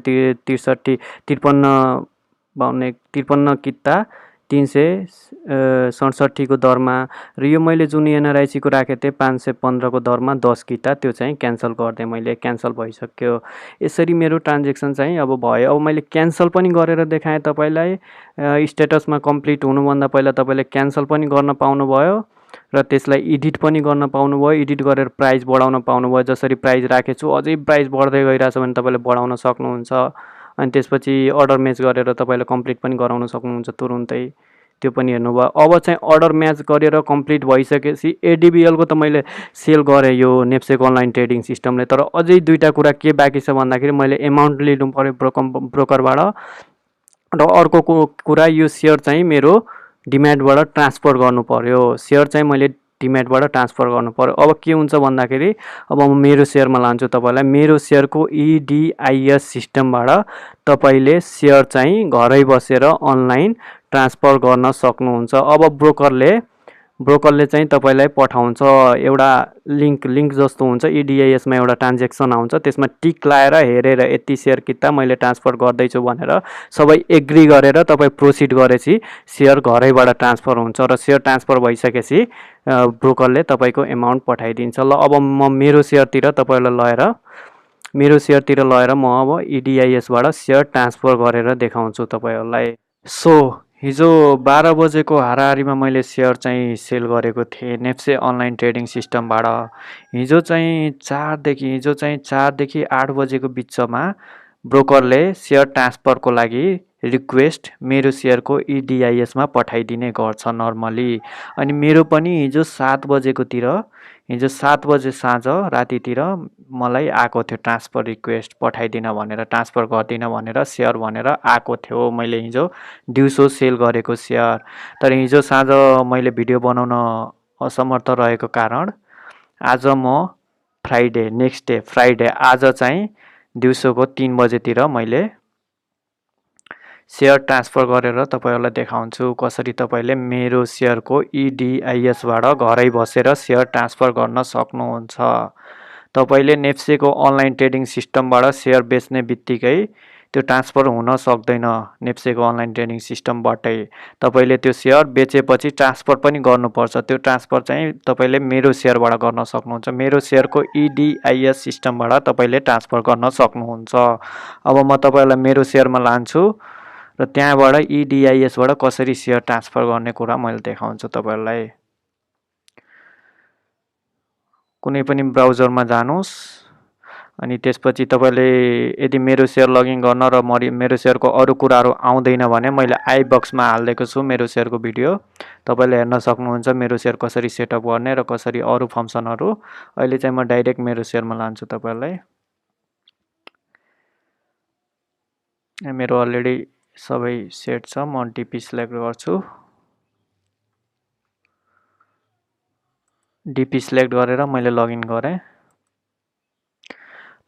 53 किता 367को दरमा। र यो मैले जुन एनआरआइसीको राखेको थिएँ 515को दरमा 10 किता, त्यो चाहिँ क्यान्सल गरिदिएँ मैले, क्यान्सल भइसक्यो। यसरी मेरो ट्रान्जेक्सन चाहिँ अब भयो। अब मैले क्यान्सल पनि गरेर देखाएँ तपाईँलाई, स्टेटसमा कम्प्लिट हुनुभन्दा पहिला तपाईँले क्यान्सल पनि गर्न पाउनुभयो र त्यसलाई एडिट पनि गर्न पाउनुभयो, एडिट गरेर प्राइस बढाउन पाउनुभयो। जसरी प्राइस राखेको छु अझै प्राइस बढ्दै गइरहेछ भने तपाईँले बढाउन सक्नुहुन्छ। अनि त्यसपछि अर्डर म्याच गरेर तपाईँले कम्प्लिट पनि गराउन सक्नुहुन्छ तुरुन्तै, त्यो पनि हेर्नुभयो। अब चाहिँ अर्डर म्याच गरेर कम्प्लिट भइसकेपछि एडिबिएलको त मैले सेल गरेँ यो नेप्सेको अनलाइन ट्रेडिङ सिस्टमले। तर अझै दुईवटा कुरा के बाँकी छ भन्दाखेरि मैले एमाउन्ट लिनु पऱ्यो ब्रोकरबाट, र अर्को कुरा यो सेयर चाहिँ मेरो डिम्याटबाट ट्रान्सफर गर्नु पऱ्यो। सेयर चाहिँ मैले डिम्याटबाट ट्रान्सफर गर्नु पऱ्यो। अब के हुन्छ भन्दाखेरि, अब म मेरो सेयरमा लान्छु तपाईँलाई। मेरो सेयरको इडिआइएस सिस्टमबाट तपाईँले सेयर चाहिँ घरै बसेर अनलाइन ट्रान्सफर गर्न सक्नुहुन्छ। अब ब्रोकरले चाहिँ तपाईँलाई पठाउँछ एउटा लिङ्क जस्तो हुन्छ, इडिआइएसमा एउटा ट्रान्जेक्सन आउँछ, त्यसमा टिक लाएर हेरेर यति सेयर किता मैले ट्रान्सफर गर्दैछु भनेर सबै एग्री गरेर तपाईँ प्रोसिड गरेपछि सेयर घरैबाट ट्रान्सफर हुन्छ। र सेयर ट्रान्सफर भइसकेपछि ब्रोकरले तपाईँको एमाउन्ट पठाइदिन्छ। ल अब म मेरो सेयरतिर म अब इडिआइएसबाट सेयर ट्रान्सफर गरेर देखाउँछु तपाईँहरूलाई। सो हिजो 12 बजेको हाराहारीमा मैले सेयर चाहिँ सेल गरेको थिएँ नेप्से अनलाइन ट्रेडिङ सिस्टमबाट। हिजो चाहिँ 4देखि 8 बजेको बिचमा ब्रोकरले सेयर ट्रान्सफरको लागि रिक्वेस्ट मेरो सेयरको इडिआइएसमा पठाइदिने गर्छ नर्मली। अनि मेरो पनि हिजो 7 बजे साँझ रातितिर मलाई आएको थियो ट्रान्सफर रिक्वेस्ट, पठाइदिन भनेर, ट्रान्सफर गरिदिन भनेर, सेयर भनेर आएको थियो। मैले हिजो दिउँसो सेल गरेको सेयर, तर हिजो साँझ मैले भिडियो बनाउन असमर्थ रहेको कारण आज म नेक्स्ट डे फ्राइडे आज चाहिँ दिउँसोको 3 बजेतिर मैले सेयर ट्रान्सफर गरेर तपाईँहरूलाई देखाउँछु कसरी तपाईँले मेरो सेयरको इडिआइएसबाट घरै बसेर सेयर ट्रान्सफर गर्न सक्नुहुन्छ। तपाईँले नेप्सेको अनलाइन ट्रेडिङ सिस्टमबाट सेयर बेच्ने बित्तिकै त्यो ट्रान्सफर हुन सक्दैन। नेप्सेको अनलाइन ट्रेडिङ सिस्टमबाटै तपाईँले त्यो सेयर बेचेपछि ट्रान्सफर पनि गर्नुपर्छ। त्यो ट्रान्सफर चाहिँ तपाईँले मेरो सेयरबाट गर्न सक्नुहुन्छ। मेरो सेयरको इडिआइएस सिस्टमबाट तपाईँले ट्रान्सफर गर्न सक्नुहुन्छ। अब म तपाईँलाई मेरो सेयरमा लान्छु र त्यहाँबाट इडिआइएसबाट कसरी सेयर ट्रान्सफर गर्ने कुरा मैले देखाउँछु तपाईँहरूलाई। कुनै पनि ब्राउजरमा जानुहोस्, अनि त्यसपछि तपाईँले यदि मेरो सेयर लगइन गर्न र मेरो सेयरको अरू कुराहरू आउँदैन भने मैले आई बक्समा हालिदिएको छु मेरो सेयरको भिडियो, तपाईँले हेर्न सक्नुहुन्छ मेरो सेयर कसरी सेटअप गर्ने र कसरी अरू फङ्सनहरू। अहिले चाहिँ म डाइरेक्ट मेरो सेयरमा लान्छु तपाईँलाई। मेरो अलरेडी सबै सेट छ, म डिपी सिलेक्ट गर्छु। डिपी सिलेक्ट गरेर मैले लगइन गरेँ।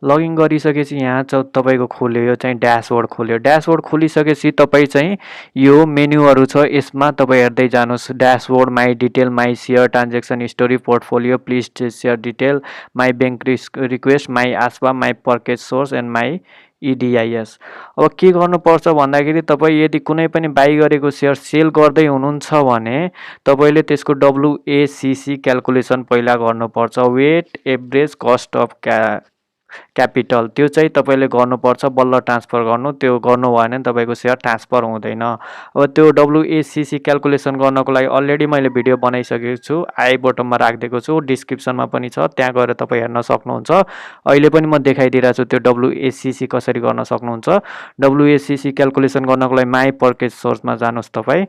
लगइन गरिसकेपछि यहाँ तपाईँको खोल्यो, यो चाहिँ ड्यासबोर्ड खोल्यो। ड्यासबोर्ड खोलिसकेपछि तपाईँ चाहिँ यो मेन्युहरू छ यसमा तपाईँ हेर्दै जानुहोस्। Dashboard, my detail, my share, transaction history, portfolio, pledge share detail, my bank request, my ASBA, my purchase source and my EDIS. अब के गर्नुपर्छ भन्दाखेरि तपाईँ यदि कुनै पनि बाई गरेको सेयर सेल गर्दै हुनुहुन्छ भने तपाईँले त्यसको WACC क्यालकुलेसन पहिला गर्नुपर्छ। Weight average cost of capital, त्यो चाहिँ तपाईँले गर्नुपर्छ बल्ल ट्रान्सफर गर्नु। त्यो गर्नु भएन भने तपाईँको सेयर ट्रान्सफर हुँदैन। अब त्यो WACC क्यालकुलेसन गर्नको लागि अलरेडी मैले भिडियो बनाइसकेको छु, आई बटनमा राखिदिएको छु, डिस्क्रिप्सनमा पनि छ, त्यहाँ गएर तपाईँ हेर्न सक्नुहुन्छ। अहिले पनि म देखाइदिइरहेको छु त्यो WACC कसरी गर्न सक्नुहुन्छ। WACC क्यालकुलेसन गर्नको लागि माई पर्चेज सोर्समा जानुहोस् तपाईँ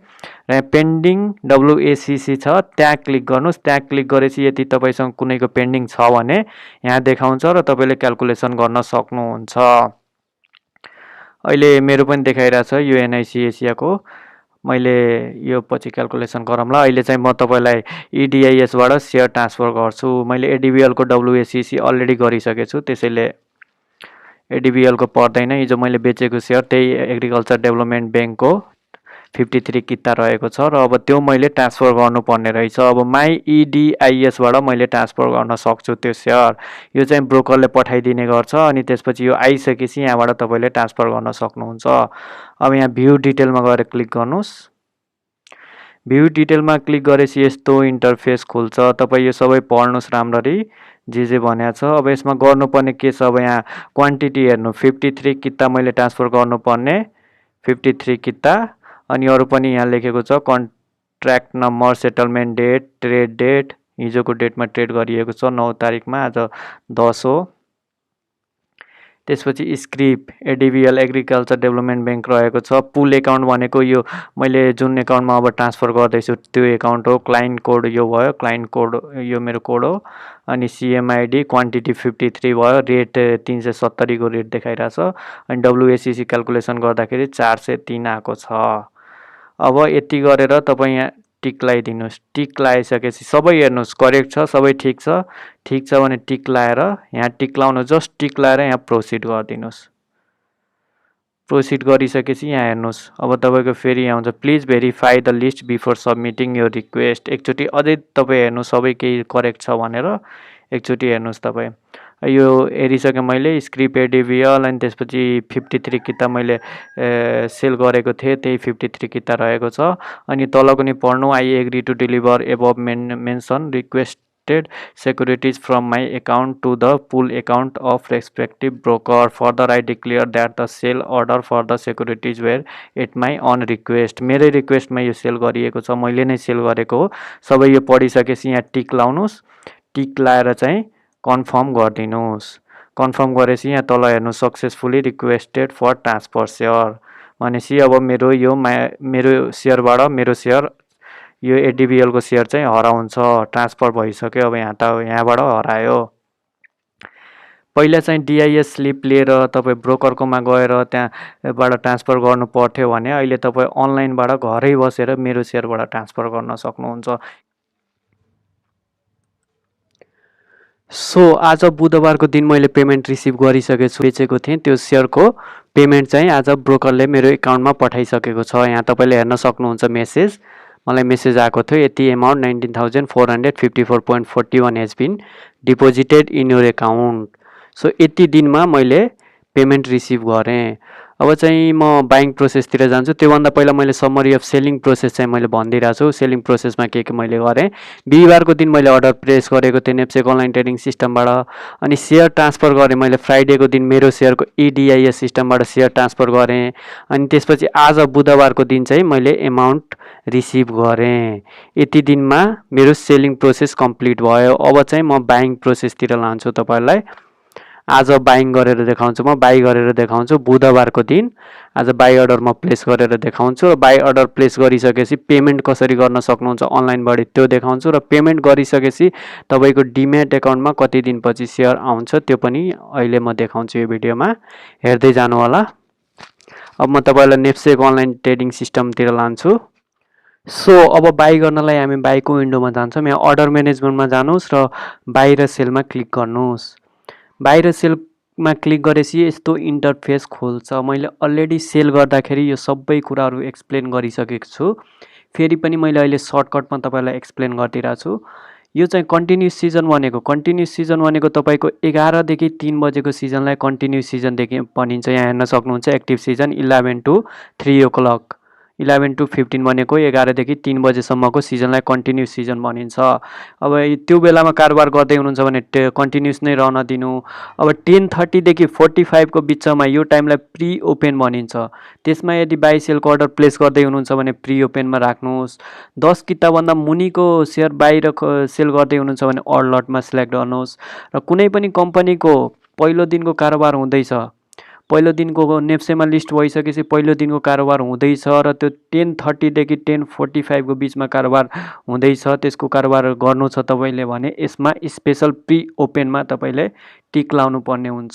र पेन्डिङ WACC छ त्यहाँ क्लिक गर्नुहोस्। त्यहाँ क्लिक गरेपछि यदि तपाईँसँग कुनैको पेन्डिङ छ भने यहाँ देखाउँछ र तपाईँले क्यालकुलेसन गर्न सक्नुहुन्छ। अहिले मेरो पनि देखाइरहेछ यो NIC एसियाको, मैले यो पछि क्यालकुलेसन गरौँला। अहिले चाहिँ म तपाईँलाई इडिआइएसबाट सेयर ट्रान्सफर गर्छु। मैले एडिबिएलको WACC अलरेडी गरिसकेको छु, त्यसैले एडिबिएलको पर्दैन। हिजो मैले बेचेको सेयर त्यही एग्रिकल्चर डेभलपमेन्ट ब्याङ्कको 53 किता रहेको छ र अब त्यो मैले ट्रान्सफर गर्नुपर्ने रहेछ। अब माई इडिआइएसबाट मैले ट्रान्सफर गर्न सक्छु त्यो सेयर। यो चाहिँ ब्रोकरले पठाइदिने गर्छ अनि त्यसपछि यो आइसकेपछि यहाँबाट तपाईँले ट्रान्सफर गर्न सक्नुहुन्छ। अब यहाँ भ्यू डिटेलमा गएर क्लिक गर्नुहोस्। भ्यू डिटेलमा क्लिक गरेपछि यस्तो इन्टरफेस खुल्छ। तपाईँ यो सबै पढ्नुहोस् राम्ररी जे भनेको छ। अब यसमा गर्नुपर्ने के छ, अब यहाँ क्वान्टिटी हेर्नु, 53 किता मैले ट्रान्सफर गर्नुपर्ने, 53 किता। अनि अरू पनि यहाँ लेखेको छ contract number, settlement date, trade date, हिजोको डेटमा ट्रेड गरिएको छ 9 तारिकमा, आज 10 हो। त्यसपछि script ADBL agriculture development bank रहेको छ। पुल एकाउन्ट भनेको यो मैले जुन एकाउन्टमा अब ट्रान्सफर गर्दैछु त्यो एकाउन्ट हो। क्लाइन्ट कोड यो भयो, क्लाइन्ट कोड यो मेरो कोड हो। अनि CMID, क्वान्टिटी 53 भयो, रेट 370 को रेट देखाइरहेछ। अनि WACC क्यालकुलेसन गर्दाखेरि 403 आएको छ। अब यति गरेर तपाईँ यहाँ टिक लगाइदिनुहोस्। टिक लगाइसकेपछि सबै हेर्नुहोस् करेक्ट छ, सबै ठिक छ। ठिक छ भने टिक लगाएर यहाँ टिक लाउनु, जस्ट टिक लगाएर यहाँ प्रोसिड गरिदिनुहोस्। प्रोसिड गरिसकेपछि यहाँ हेर्नुहोस् अब तपाईँको फेरि यहाँ हुन्छ please verify the list before सबमिटिङ your request. एकचोटि अझै तपाईँ हेर्नुहोस् सबै केही करेक्ट छ भनेर एकचोटि हेर्नुहोस् तपाईँ। यो हेरिसकेँ मैले स्क्रिप एडिबिएल अनि त्यसपछि 53 किता मैले सेल गरेको थिएँ, त्यही 53 किता रहेको छ। अनि तल पनि पढ्नु, I agree to deliver above mention requested securities from my account to the pool account of respective broker. Further I declare that the sell order for the securities were at my own request. मेरै रिक्वेस्टमा यो sale गरिएको छ, मैले नै sale गरेको हो। सबै यो पढिसकेपछि यहाँ टिक लाउनुहोस्। टिक लाएर चाहिँ कन्फर्म गरिदिनुहोस्। कन्फर्म गरेपछि यहाँ तल हेर्नु successfully requested for transfer share भनेपछि अब मेरो सेयरबाट मेरो सेयर यो एडिबिएलको सेयर चाहिँ हराउँछ, ट्रान्सफर भइसक्यो। अब यहाँबाट हरायो। पहिला चाहिँ डिआइएस स्लिप लिएर तपाईँ ब्रोकरकोमा गएर त्यहाँबाट ट्रान्सफर गर्नु पर्थ्यो भने अहिले तपाईँ अनलाइनबाट घरै बसेर मेरो सेयरबाट ट्रान्सफर गर्न सक्नुहुन्छ। आज बुधबारको दिन मैले पेमेन्ट रिसिभ गरिसकेको छु। बेचेको थिएँ त्यो सेयरको पेमेन्ट चाहिँ आज ब्रोकरले मेरो एकाउन्टमा पठाइसकेको छ। यहाँ तपाईँले हेर्न सक्नुहुन्छ मेसेज, मलाई मेसेज आएको थियो यति amount 19,454.41 has been deposited in your account. So यति दिनमा मैले पेमेन्ट रिसिभ गरेँ। अब चाहिँ म बाइङ प्रोसेसतिर जान्छु। त्योभन्दा पहिला मैले समरी अफ सेलिङ प्रोसेस चाहिँ मैले भनिदिइरहेको छु। सेलिङ प्रोसेसमा के मैले गरेँ, बिहिबारको दिन मैले अर्डर प्लेस गरेको थिएँ नेप्सेक अनलाइन ट्रेडिङ सिस्टमबाट। अनि सेयर ट्रान्सफर गरेँ मैले फ्राइडेको दिन मेरो सेयरको इडिआइएस सिस्टमबाट सेयर ट्रान्सफर गरेँ। अनि त्यसपछि आज बुधबारको दिन चाहिँ मैले एमाउन्ट रिसिभ गरेँ। यति दिनमा मेरो सेलिङ प्रोसेस कम्प्लिट भयो। अब चाहिँ म बाइङ प्रोसेसतिर लान्छु तपाईँलाई। आज बाइङ गरेर देखाउँछु, म बाई गरेर देखाउँछु बुधबारको दिन। आज बाई अर्डर म प्लेस गरेर देखाउँछु र बाई अर्डर प्लेस गरिसकेपछि पेमेन्ट कसरी गर्न सक्नुहुन्छ अनलाइनबाट त्यो देखाउँछु र पेमेन्ट गरिसकेपछि तपाईँको डिम्याट एकाउन्टमा कति दिनपछि सेयर आउँछ त्यो पनि अहिले म देखाउँछु यो भिडियोमा, हेर्दै जानु होला। अब म तपाईँलाई नेप्सेको अनलाइन ट्रेडिङ सिस्टमतिर लान्छु। सो अब बाई गर्नलाई हामी बाईको विन्डोमा जान्छौँ। यहाँ अर्डर म्यानेजमेन्टमा जानुहोस् र बाहिर सेलमा क्लिक गर्नुहोस्। बाहिर सेलमा क्लिक गरेपछि यस्तो इन्टरफेस खोल्छ। मैले अलरेडी सेल गर्दाखेरि यो सबै कुराहरू एक्सप्लेन गरिसकेको छु। फेरि पनि मैले अहिले सर्टकटमा तपाईँलाई एक्सप्लेन गरिदिरहेको छु। यो चाहिँ कन्टिन्युस सिजन भनेको, कन्टिन्युस सिजन भनेको तपाईँको 11 देखि 3 बजेको सिजनलाई कन्टिन्युस सिजनदेखि भनिन्छ। यहाँ हेर्न सक्नुहुन्छ active season 11 to 3 o'clock, 11 to 15 भनेको 11 देखि 3 बजेसम्मको सिजनलाई कन्टिन्युस सिजन भनिन्छ। अब त्यो बेलामा कारोबार गर्दै हुनुहुन्छ भने कन्टिन्युस नै रहन दिनु। अब 10:30 देखि 45 को बिचमा यो टाइमलाई प्री ओपेन भनिन्छ। त्यसमा यदि बाई सेलको अर्डर प्लेस गर्दै हुनुहुन्छ भने प्री ओपेनमा राख्नुहोस्। 10 किताभन्दा मुनिको सेयर बाहिर सेल गर्दै हुनुहुन्छ भने अलर्टमा सिलेक्ट गर्नुहोस्। र कुनै पनि कम्पनीको पहिलो दिनको कारोबार हुँदैछ, पहिलो दिनको नेप्सेमा लिस्ट भइसकेपछि पहिलो दिनको कारोबार हुँदैछ र त्यो 10:30 देखि 10:45 को बिचमा कारोबार हुँदैछ, त्यसको कारोबार गर्नु छ तपाईँले भने यसमा स्पेसल प्री ओपेनमा तपाईँले टिक लाउनु पर्ने हुन्छ।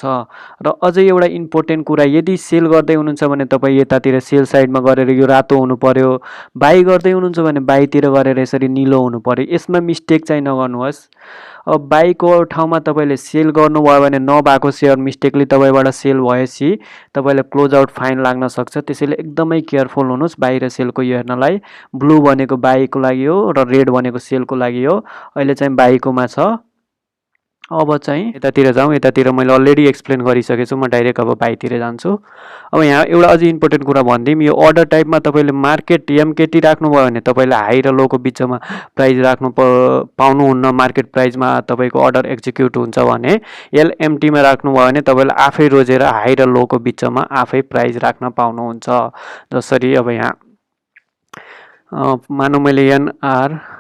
र अझै एउटा इम्पोर्टेन्ट कुरा, यदि सेल गर्दै हुनुहुन्छ भने तपाईँ यतातिर सेल साइडमा गरेर यो रातो हुनु पर्यो, बाई गर्दै हुनुहुन्छ भने बाईतिर गरेर यसरी निलो हुनु पर्यो। यसमा मिस्टेक चाहिँ नगर्नुहोस्। अब बाईको ठाउँमा तपाईँले सेल गर्नुभयो भने नभएको सेयर मिस्टेकली तपाईँबाट सेल भएपछि तपाईँले क्लोज आउट फाइन लाग्न सक्छ। त्यसैले एकदमै केयरफुल हुनुहोस् बाहिर सेलको यो हेर्नलाई। ब्लू भनेको बाईको लागि हो र रेड भनेको सेलको लागि हो। अहिले चाहिँ बाईकोमा छ। अब चाहिँ यतातिर जाउँ। यतातिर मैले अलरेडी एक्सप्लेन गरिसकेको छु, म डाइरेक्ट अब बाईतिर जान्छु। अब यहाँ एउटा अझै इम्पोर्टेन्ट कुरा भनिदिउँ, यो अर्डर टाइपमा तपाईँले मार्केट एमकेटी राख्नुभयो भने तपाईँले हाई र लोको बिचमा प्राइस राख्नु पाउनुहुन्न। मार्केट प्राइसमा तपाईँको अर्डर एक्जिक्युट हुन्छ भने एलएमटीमा राख्नुभयो भने तपाईँले आफै रोजेर हाई र लोको बिचमा आफै प्राइस राख्न पाउनुहुन्छ। जसरी अब यहाँ मानौँ मैले एनआर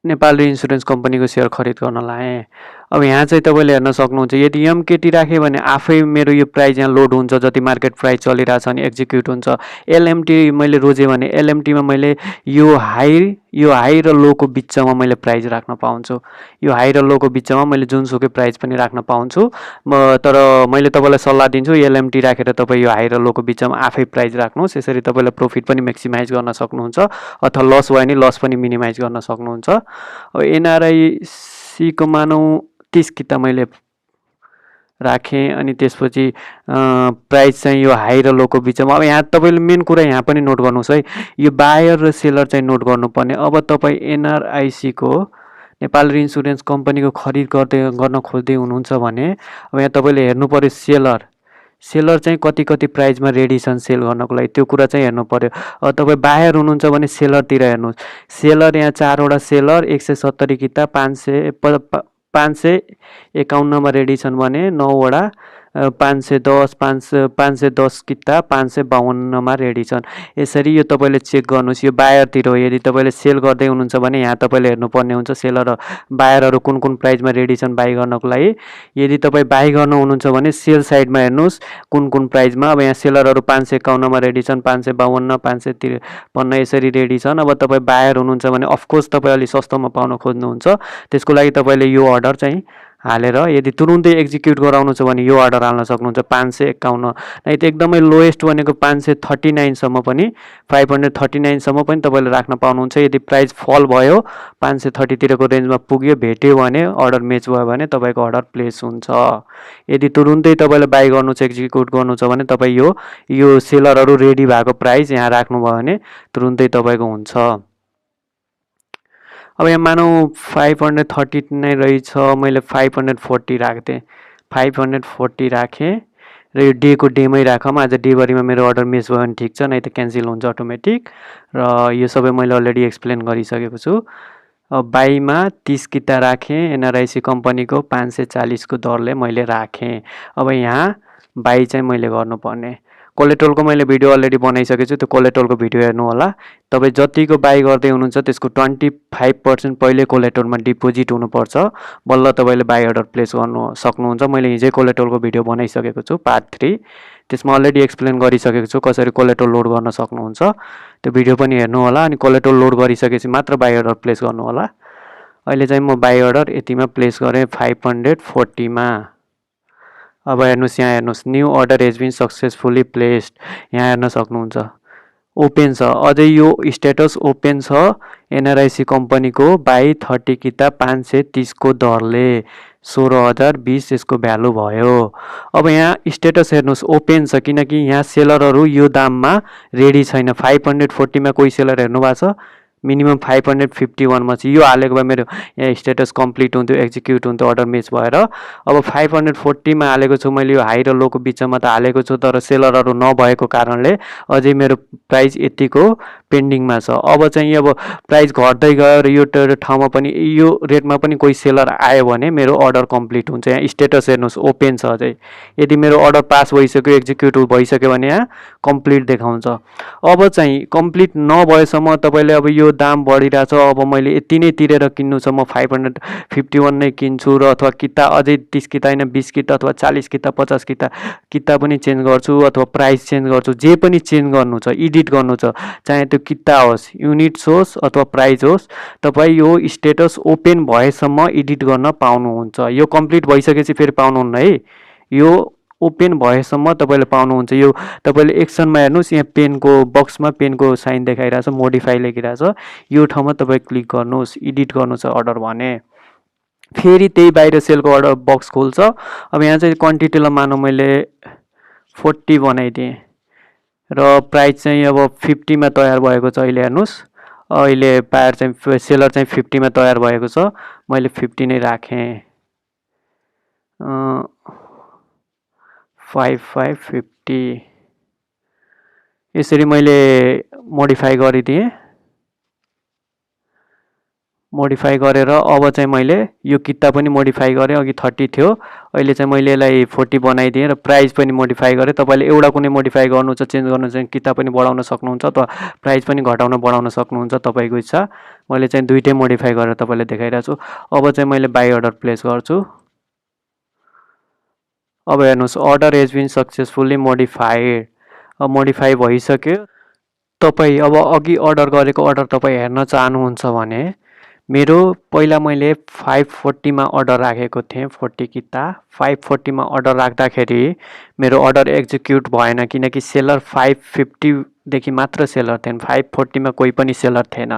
नेपाल इन्सुरेन्स कम्पनीको सेयर खरिद गर्न लाएँ। अब यहाँ चाहिँ तपाईँले हेर्न सक्नुहुन्छ, यदि एमकेटी राखेँ भने आफै मेरो यो प्राइस यहाँ लोड हुन्छ, जति मार्केट प्राइस चलिरहेछ अनि एक्जिक्युट हुन्छ। एलएमटी मैले रोजेँ भने एलएमटीमा मैले यो हाई र लोको बिचमा मैले प्राइस राख्न पाउँछु। यो हाई र लोको बिचमा मैले जुनसुकै प्राइस पनि राख्न पाउँछु। तर मैले तपाईँलाई सल्लाह दिन्छु एलएमटी राखेर तपाईँ यो हाई र लोको बिचमा आफै प्राइस राख्नुहोस्। यसरी तपाईँले प्रफिट पनि म्याक्सिमाइज गर्न सक्नुहुन्छ अथवा लस भयो भने लस पनि मिनिमाइज गर्न सक्नुहुन्छ। अब एनआरआईसीको मानौँ 30 किता मैले राखेँ अनि त्यसपछि प्राइस चाहिँ यो हाई र लोको बिचमा। अब यहाँ तपाईँले मेन कुरा यहाँ पनि नोट गर्नुहोस् है, यो बायर र सेलर चाहिँ नोट गर्नुपर्ने। अब तपाईँ एनआरआईसीको नेपाल इन्सुरेन्स कम्पनीको खरिद गर्न खोज्दै हुनुहुन्छ भने अब यहाँ तपाईँले हेर्नु पर्यो सेलर चाहिँ कति प्राइसमा रेडी छन् सेल गर्नको लागि, त्यो कुरा चाहिँ हेर्नु पर्यो। अब तपाईँ बायर हुनुहुन्छ भने सेलरतिर हेर्नुहोस्। सेलर यहाँ 4वटा सेलर 170 किता 551 रेडी छन् भने 9वटा 510 किता 552 रेडी छन्। यसरी यो तपाईँले चेक गर्नुहोस्। यो बायरतिर हो। यदि तपाईँले सेल गर्दै हुनुहुन्छ भने यहाँ तपाईँले हेर्नुपर्ने हुन्छ सेलर र बायरहरू कुन कुन प्राइसमा रेडी छन् बाई गर्नको लागि। यदि तपाईँ बाई गर्नु हुनुहुन्छ भने सेल साइडमा हेर्नुहोस् कुन कुन प्राइसमा। अब यहाँ सेलरहरू 551 रेडी छन्, 552 553 यसरी रेडी छन्। अब तपाईँ बायर हुनुहुन्छ भने अफकोर्स तपाईँ अलिक सस्तोमा पाउन खोज्नुहुन्छ, त्यसको लागि तपाईँले यो अर्डर चाहिँ हालेर यदि तुरुन्तै एक्जिक्युट गराउनु छ भने यो अर्डर हाल्न सक्नुहुन्छ 551। नै त एकदमै लोएस्ट भनेको 539 सम्म पनि 539 सम्म पनि तपाईँले राख्न पाउनुहुन्छ। यदि प्राइस फल भयो 530 तिरको रेन्जमा पुग्यो भेट्यो भने अर्डर म्याच भयो भने तपाईँको अर्डर प्लेस हुन्छ। यदि तुरुन्तै तपाईँले बाई गर्नु छ एक्जिक्युट गर्नु छ भने तपाईँ यो सेलरहरू रेडी भएको प्राइस यहाँ राख्नुभयो भने तुरुन्तै तपाईँको हुन्छ। अब यहाँ मानौँ 530 नै रहेछ, मैले 540 राख्थेँ, 540 राखेँ र यो डेको डेमै राखौँ। आज डेभरिमा मेरो अर्डर मिस भयो भने ठिक छ, नै त क्यान्सल हुन्छ अटोमेटिक। र यो सबै मैले अलरेडी एक्सप्लेन गरिसकेको छु। अब बाईमा 30 किता राखेँ, एनआरआईसी कम्पनीको 540 को दरले मैले राखेँ। अब यहाँ बाई चाहिँ मैले गर्नुपर्ने, कोलेट्रलको मैले भिडियो अलरेडी बनाइसकेको छु, त्यो कोलेट्रलको भिडियो हेर्नु होला। तपाईँ जतिको बाई गर्दै हुनुहुन्छ त्यसको 25% पहिले कोलेट्रलमा डिपोजिट हुनुपर्छ, बल्ल तपाईँले बाई अर्डर प्लेस गर्नु सक्नुहुन्छ। मैले हिजै कोलेट्रलको भिडियो बनाइसकेको छु पार्ट 3, त्यसमा अलरेडी एक्सप्लेन गरिसकेको छु कसरी कोलेट्रल लोड गर्न सक्नुहुन्छ। त्यो भिडियो पनि हेर्नु होला। अनि कोलेट्रल लोड गरिसकेपछि मात्र बाई अर्डर प्लेस गर्नु होला। अहिले चाहिँ म बाई अर्डर यतिमा प्लेस गरेँ 540 मा। अब हेर्नुहोस्, यहाँ हेर्नुहोस्, new order has been successfully placed, यहाँ हेर्न सक्नुहुन्छ ओपेन छ। अझै यो स्टेटस ओपेन छ। एनआरआइसी कम्पनीको बाई 30 किताब 530 को दरले 16,020 यसको भ्यालु भयो। अब यहाँ स्टेटस हेर्नुहोस् ओपेन छ, किनकि यहाँ सेलरहरू यो दाममा रेडी छैन। 540 मा कोही सेलर हेर्नु भएको छ, मिनिमम 551 मा चाहिँ यो हालेको भए मेरो यहाँ स्टेटस कम्प्लिट हुन्थ्यो, एक्जिक्युट हुन्थ्यो अर्डर मेच भएर। अब 540 मा हालेको छु मैले, यो हाई र लोको बिचमा त हालेको छु, तर सेलरहरू नभएको कारणले अझै मेरो प्राइस यतिको पेन्डिङमा छ। अब चाहिँ अब प्राइस घट्दै गयो र यो ठाउँमा पनि यो रेटमा पनि कोही सेलर आयो भने मेरो अर्डर कम्प्लिट हुन्छ। यहाँ स्टेटस हेर्नुहोस् ओपेन छ अझै। यदि मेरो अर्डर पास भइसक्यो, एक्जिक्युट भइसक्यो भने यहाँ कम्प्लिट देखाउँछ। अब चाहिँ कम्प्लिट नभएसम्म तपाईँले अब यो दाम बढिरहेछ, अब मैले यति नै तिरेर किन्नु छ, म 551 नै किन्छु र अथवा किता अझै 30 किता होइन 20 किता अथवा 40 किता 50 किता पनि चेन्ज गर्छु, अथवा प्राइस चेन्ज गर्छु, जे पनि चेन्ज गर्नु छ, एडिट गर्नु छ, चाहे त्यो किता होस्, युनिट्स होस् अथवा प्राइस होस्, तपाईँ यो स्टेटस ओपेन भएसम्म एडिट गर्न पाउनुहुन्छ। यो कम्प्लिट भइसकेपछि फेरि पाउनुहुन्न है, यो ओपेन भएसम्म तपाईँले पाउनुहुन्छ। यो तपाईँले एक्सनमा हेर्नुहोस्, यहाँ पेनको बक्समा पेनको साइन देखाइरहेछ, मोडिफाई लेखिरहेछ, यो ठाउँमा तपाईँ क्लिक गर्नुहोस्, एडिट गर्नु छ अर्डर भने। फेरि त्यही बाहिर सेलको अर्डर बक्स खोल्छ। अब यहाँ चाहिँ क्वान्टिटीलाई मानौँ मैले 40 बनाइदिएँ र प्राइस चाहिँ अब 50 मा तयार भएको छ। अहिले हेर्नुहोस्, अहिले बायर चाहिँ सेलर चाहिँ 50 मा तयार भएको छ, मैले 50 नै राखेँ। 5550 यसरी मैले मोडिफाई गरिदिएँ। मोडिफाई गरेर अब चाहिँ मैले यो किता पनि मोडिफाई गरेँ, अघि 30 थियो, अहिले चाहिँ मैले यसलाई 40 बनाइदिएँ र प्राइस पनि मोडिफाई गरेँ। तपाईँले एउटा कुनै मोडिफाई गर्नु छ, चेन्ज गर्नु छ, किता पनि बढाउन सक्नुहुन्छ अथवा प्राइस पनि घटाउन बढाउन सक्नुहुन्छ, तपाईँको इच्छा। मैले चाहिँ दुइटै मोडिफाई गरेर तपाईँलाई देखाइरहेको छु। अब चाहिँ मैले बाई अर्डर प्लेस गर्छु। अब हेर्नुहोस् order has been successfully modified, अब मोडिफाई भइसक्यो। तपाईँ अब अघि अर्डर गरेको अर्डर तपाईँ हेर्न चाहनुहुन्छ भने मेरो पहिला मैले 540 मा अर्डर राखेको थिएँ, 40 किता 540 मा अर्डर राख्दाखेरि मेरो अर्डर एक्जिक्युट भएन, किनकि सेलर 550 देखि मात्र सेलर थिएन, 540 मा कोही पनि सेलर थिएन।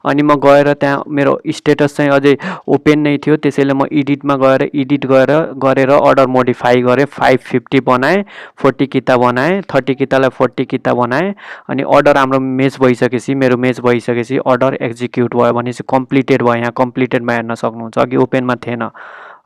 अनि म गएर त्यहाँ मेरो स्टेटस चाहिँ अझै ओपेन नै थियो, त्यसैले म एडिटमा गएर एडिट गरेर अर्डर मोडिफाई गरेँ, 550 बनाएँ, 40 किता बनाएँ, 30 कितालाई 40 किता बनाएँ। अनि अर्डर हाम्रो मेच भइसकेपछि, मेरो मेच भइसकेपछि अर्डर एक्जिक्युट भयो भनेपछि कम्प्लिटेड भयो। यहाँ कम्प्लिटेडमा हेर्न सक्नुहुन्छ, अघि ओपेनमा थिएन।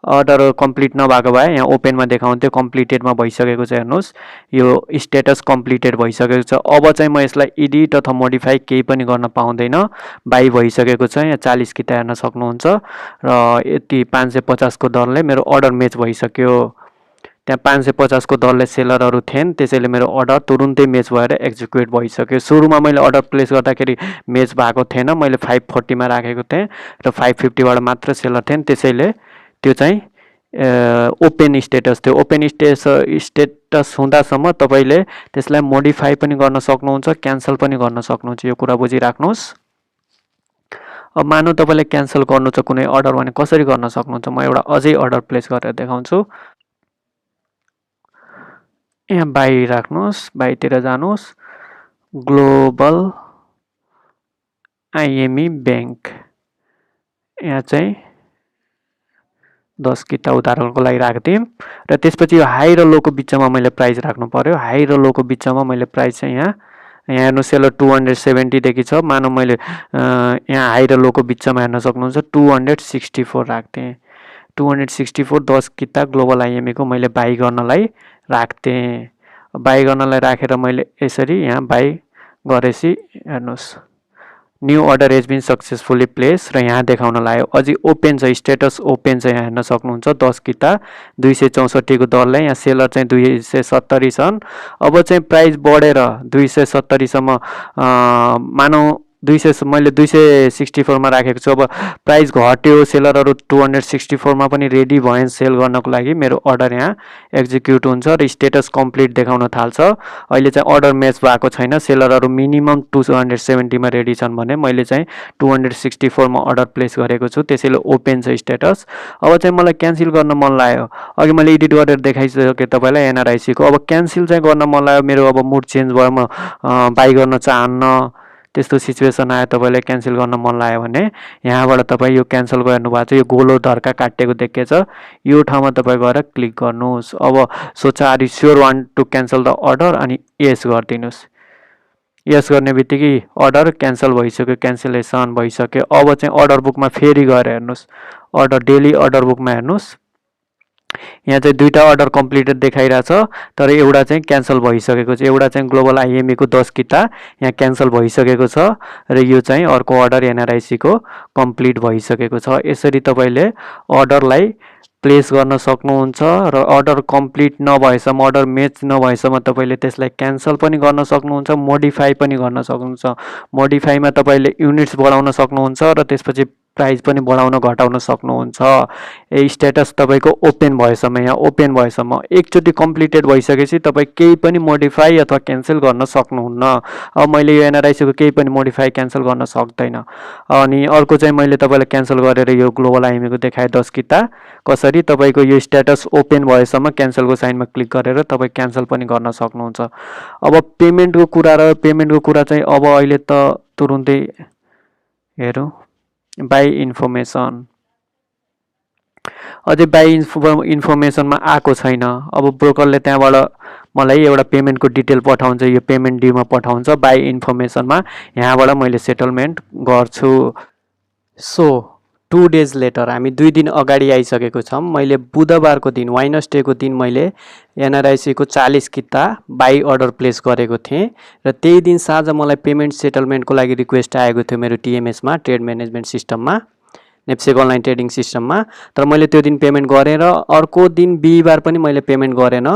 अर्डर कम्प्लिट नभएको भए यहाँ ओपेनमा देखाउँथ्यो, कम्प्लिटेडमा भइसकेको छ। हेर्नुहोस् यो स्टेटस कम्प्लिटेड भइसकेको छ। अब चाहिँ म यसलाई एडिट अथवा मोडिफाई केही पनि गर्न पाउँदैन, बाई भइसकेको छ। यहाँ 40 किता हेर्न सक्नुहुन्छ र यति 550 को दरले मेरो अर्डर मेच भइसक्यो। त्यहाँ 550 को दरले सेलरहरू थिएन, त्यसैले मेरो अर्डर तुरुन्तै मेच भएर एक्जिक्युट भइसक्यो। सुरुमा मैले अर्डर प्लेस गर्दाखेरि मेच भएको थिएन, मैले 540 मा राखेको थिएँ र 550 बाट मात्र सेलर थिएन, त्यसैले त्यो चाहिँ ओपेन स्टेटस थियो। ओपेन स्टेटस हुँदासम्म तपाईँले त्यसलाई मोडिफाई पनि गर्न सक्नुहुन्छ, क्यान्सल पनि गर्न सक्नुहुन्छ, यो कुरा बुझिराख्नुहोस्। अब मानौँ तपाईँले क्यान्सल गर्नु छ कुनै अर्डर भने कसरी गर्न सक्नुहुन्छ, म एउटा अझै अर्डर प्लेस गरेर देखाउँछु। यहाँ बाई राख्नुहोस्, बाईतिर जानुहोस्, ग्लोबल आइएमई ब्याङ्क, यहाँ चाहिँ 10 किता उदाहरणको लागि राखिदिउँ र त्यसपछि यो हाई र लोको बिचमा मैले प्राइस राख्नु पर्यो। हाई र लोको बिचमा मैले प्राइस चाहिँ यहाँ हेर्नु सेलर 270 देखि छ, मानौँ मैले यहाँ हाई र लोको बिचमा हेर्न सक्नुहुन्छ 264 राख्थेँ। 264 10 किता ग्लोबल आइएमई को मैले बाई गर्नलाई राख्थेँ। बाई गर्नलाई राखेर मैले यसरी यहाँ बाई गरेपछि हेर्नुहोस् new order has been successfully place र यहाँ देखाउन लाग्यो। अझै ओपन छ, स्टेटस ओपन छ, यहाँ हेर्न सक्नुहुन्छ 10 किता 264 को दरले। यहाँ सेलर चाहिँ 270 छन्। अब चाहिँ प्राइस बढेर 270 सम्म मानौ 200 मैले 264 मा राखेको छु। अब प्राइस घट्यो, सेलरहरू 264 मा पनि रेडी भएन सेल गर्नको लागि। मेरो अर्डर यहाँ एक्जिक्युट हुन्छ र स्टेटस कम्प्लिट देखाउन थाल्छ। अहिले चाहिँ अर्डर म्याच भएको छैन, सेलरहरू मिनिमम 270 मा रेडी छन् भने मैले चाहिँ 264 मा अर्डर प्लेस गरेको छु, त्यसैले ओपन छ स्टेटस। अब चाहिँ मलाई क्यान्सल गर्न मन लाग्यो, अघि मैले एडिट गरेर देखाइसकेँ तपाईँलाई एनआरआइसी को। अब क्यान्सल चाहिँ गर्न मन लाग्यो, मेरो अब मुड चेन्ज भयो, म बाई गर्न चाहन्न, त्यस्तो सिचुएसन आयो, तपाईँले क्यान्सल गर्न मन लाग्यो भने यहाँबाट तपाईँ यो क्यान्सल गर्नुभएको छ, यो गोलो धर्का काटेको देखिएछ, यो ठाउँमा तपाईँ गएर क्लिक गर्नुहोस्। अब सोच are you sure want to cancel the order अनि यस गरिदिनुहोस्। यस गर्ने बित्तिकै अर्डर क्यान्सल भइसक्यो, क्यान्सलेसन भइसक्यो। अब चाहिँ अर्डर बुकमा फेरि गएर हेर्नुहोस्, अर्डर डेली अर्डर बुकमा हेर्नुहोस्, यहाँ चाहिँ दुईटा अर्डर कम्प्लिटेड देखाइरहेछ, तर एउटा चाहिँ क्यान्सल भइसकेको छ। एउटा चाहिँ ग्लोबल आइएमई को 10 किता यहाँ क्यान्सल भइसकेको छ र यो चाहिँ अर्को अर्डर एनआरआइसी को कम्प्लिट भइसकेको छ। यसरी तपाईँले अर्डरलाई प्लेस गर्न सक्नुहुन्छ र अर्डर कम्प्लिट नभएसम्म, अर्डर म्याच नभएसम्म तपाईँले त्यसलाई क्यान्सल पनि गर्न सक्नुहुन्छ, मोडिफाई पनि गर्न सक्नुहुन्छ। मोडिफाईमा तपाईँले युनिट्स बढाउन सक्नुहुन्छ र त्यसपछि प्राइस पनि बढाउन घटाउन सक्नुहुन्छ। स्टेटस तपाईँको ओपन भएसम्म, यहाँ ओपन भएसम्म एकचोटि कम्प्लिटेड भइसकेपछि तपाईँ केही पनि मोडिफाई अथवा क्यान्सल गर्न सक्नुहुन्न। अब मैले यो एनआरआइसीको केही पनि मोडिफाई क्यान्सल गर्न सक्दैन। अनि अर्को चाहिँ मैले तपाईँलाई क्यान्सल गरेर यो ग्लोबल आइएमईको देखाएँ 10 किता कसरी, तपाईँको यो स्टेटस ओपन भएसम्म क्यान्सलको साइनमा क्लिक गरेर तपाईँ क्यान्सल पनि गर्न सक्नुहुन्छ। अब पेमेन्टको कुरा चाहिँ अब अहिले त तुरुन्तै हेरौँ। बाई इन्फर्मेसन अझै बाई इन्फर्मेसनमा आएको छैन। अब ब्रोकरले त्यहाँबाट मलाई एउटा पेमेन्टको डिटेल पठाउँछ, यो पेमेन्ट ड्युमा पठाउँछ बाई इन्फर्मेसनमा, यहाँबाट मैले सेटलमेन्ट गर्छु। सो 2 डेज लेटर हामी 2 दिन अगाडि आइसकेको छौँ। मैले बुधबारको दिन, वेडनेसडेको दिन मैले एनआरआइसी को 40 किता बाई अर्डर प्लेस गरेको थिएँ र त्यही दिन साँझ मलाई पेमेन्ट सेटलमेन्टको लागि रिक्वेस्ट आएको थियो मेरो टिएमएसमा, ट्रेड म्यानेजमेन्ट सिस्टममा, नेप्सेक अनलाइन ट्रेडिङ सिस्टममा। तर मैले त्यो दिन पेमेन्ट गरेर अर्को दिन बिहिबार पनि मैले पेमेन्ट गरेन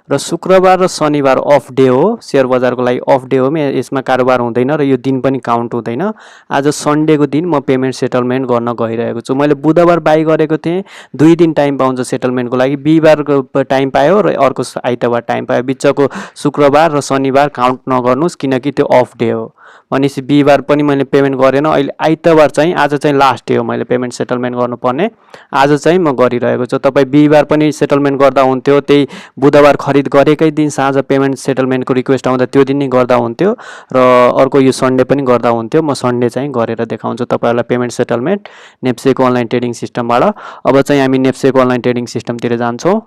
र शुक्रबार र शनिबार अफ डे हो, सेयर बजारको लागि अफ डे हो, यसमा कारोबार हुँदैन र यो दिन पनि काउन्ट हुँदैन। आज सन्डेको दिन म पेमेन्ट सेटलमेन्ट गर्न गइरहेको छु। मैले बुधबार बाई गरेको थिएँ, 2 दिन टाइम पाउँछ सेटलमेन्टको लागि, बिहिबारको टाइम पायो र अर्को आइतबार टाइम पायो, बिचको शुक्रबार र शनिबार काउन्ट नगर्नुहोस् किनकि त्यो अफ डे हो। भनेपछि बिहिबार पनि मैले पेमेन्ट गरेन। अहिले आइतबार चाहिँ, आज चाहिँ लास्ट डे हो मैले पेमेन्ट सेटलमेन्ट गर्नुपर्ने, आज चाहिँ म गरिरहेको छु। तपाईँ बिहिबार पनि सेटलमेन्ट गर्दा हुन्थ्यो, त्यही बुधबार खरिद गरेकै दिन साँझ पेमेन्ट सेटलमेन्टको रिक्वेस्ट आउँदा त्यो दिन नै गर्दा हुन्थ्यो र अर्को यो सन्डे पनि गर्दा हुन्थ्यो। म सन्डे चाहिँ गरेर देखाउँछु तपाईँहरूलाई पेमेन्ट सेटलमेन्ट नेप्सेक अनलाइन ट्रेडिङ सिस्टमबाट। अब चाहिँ हामी नेप्सेक अनलाइन ट्रेडिङ सिस्टमतिर जान्छौँ।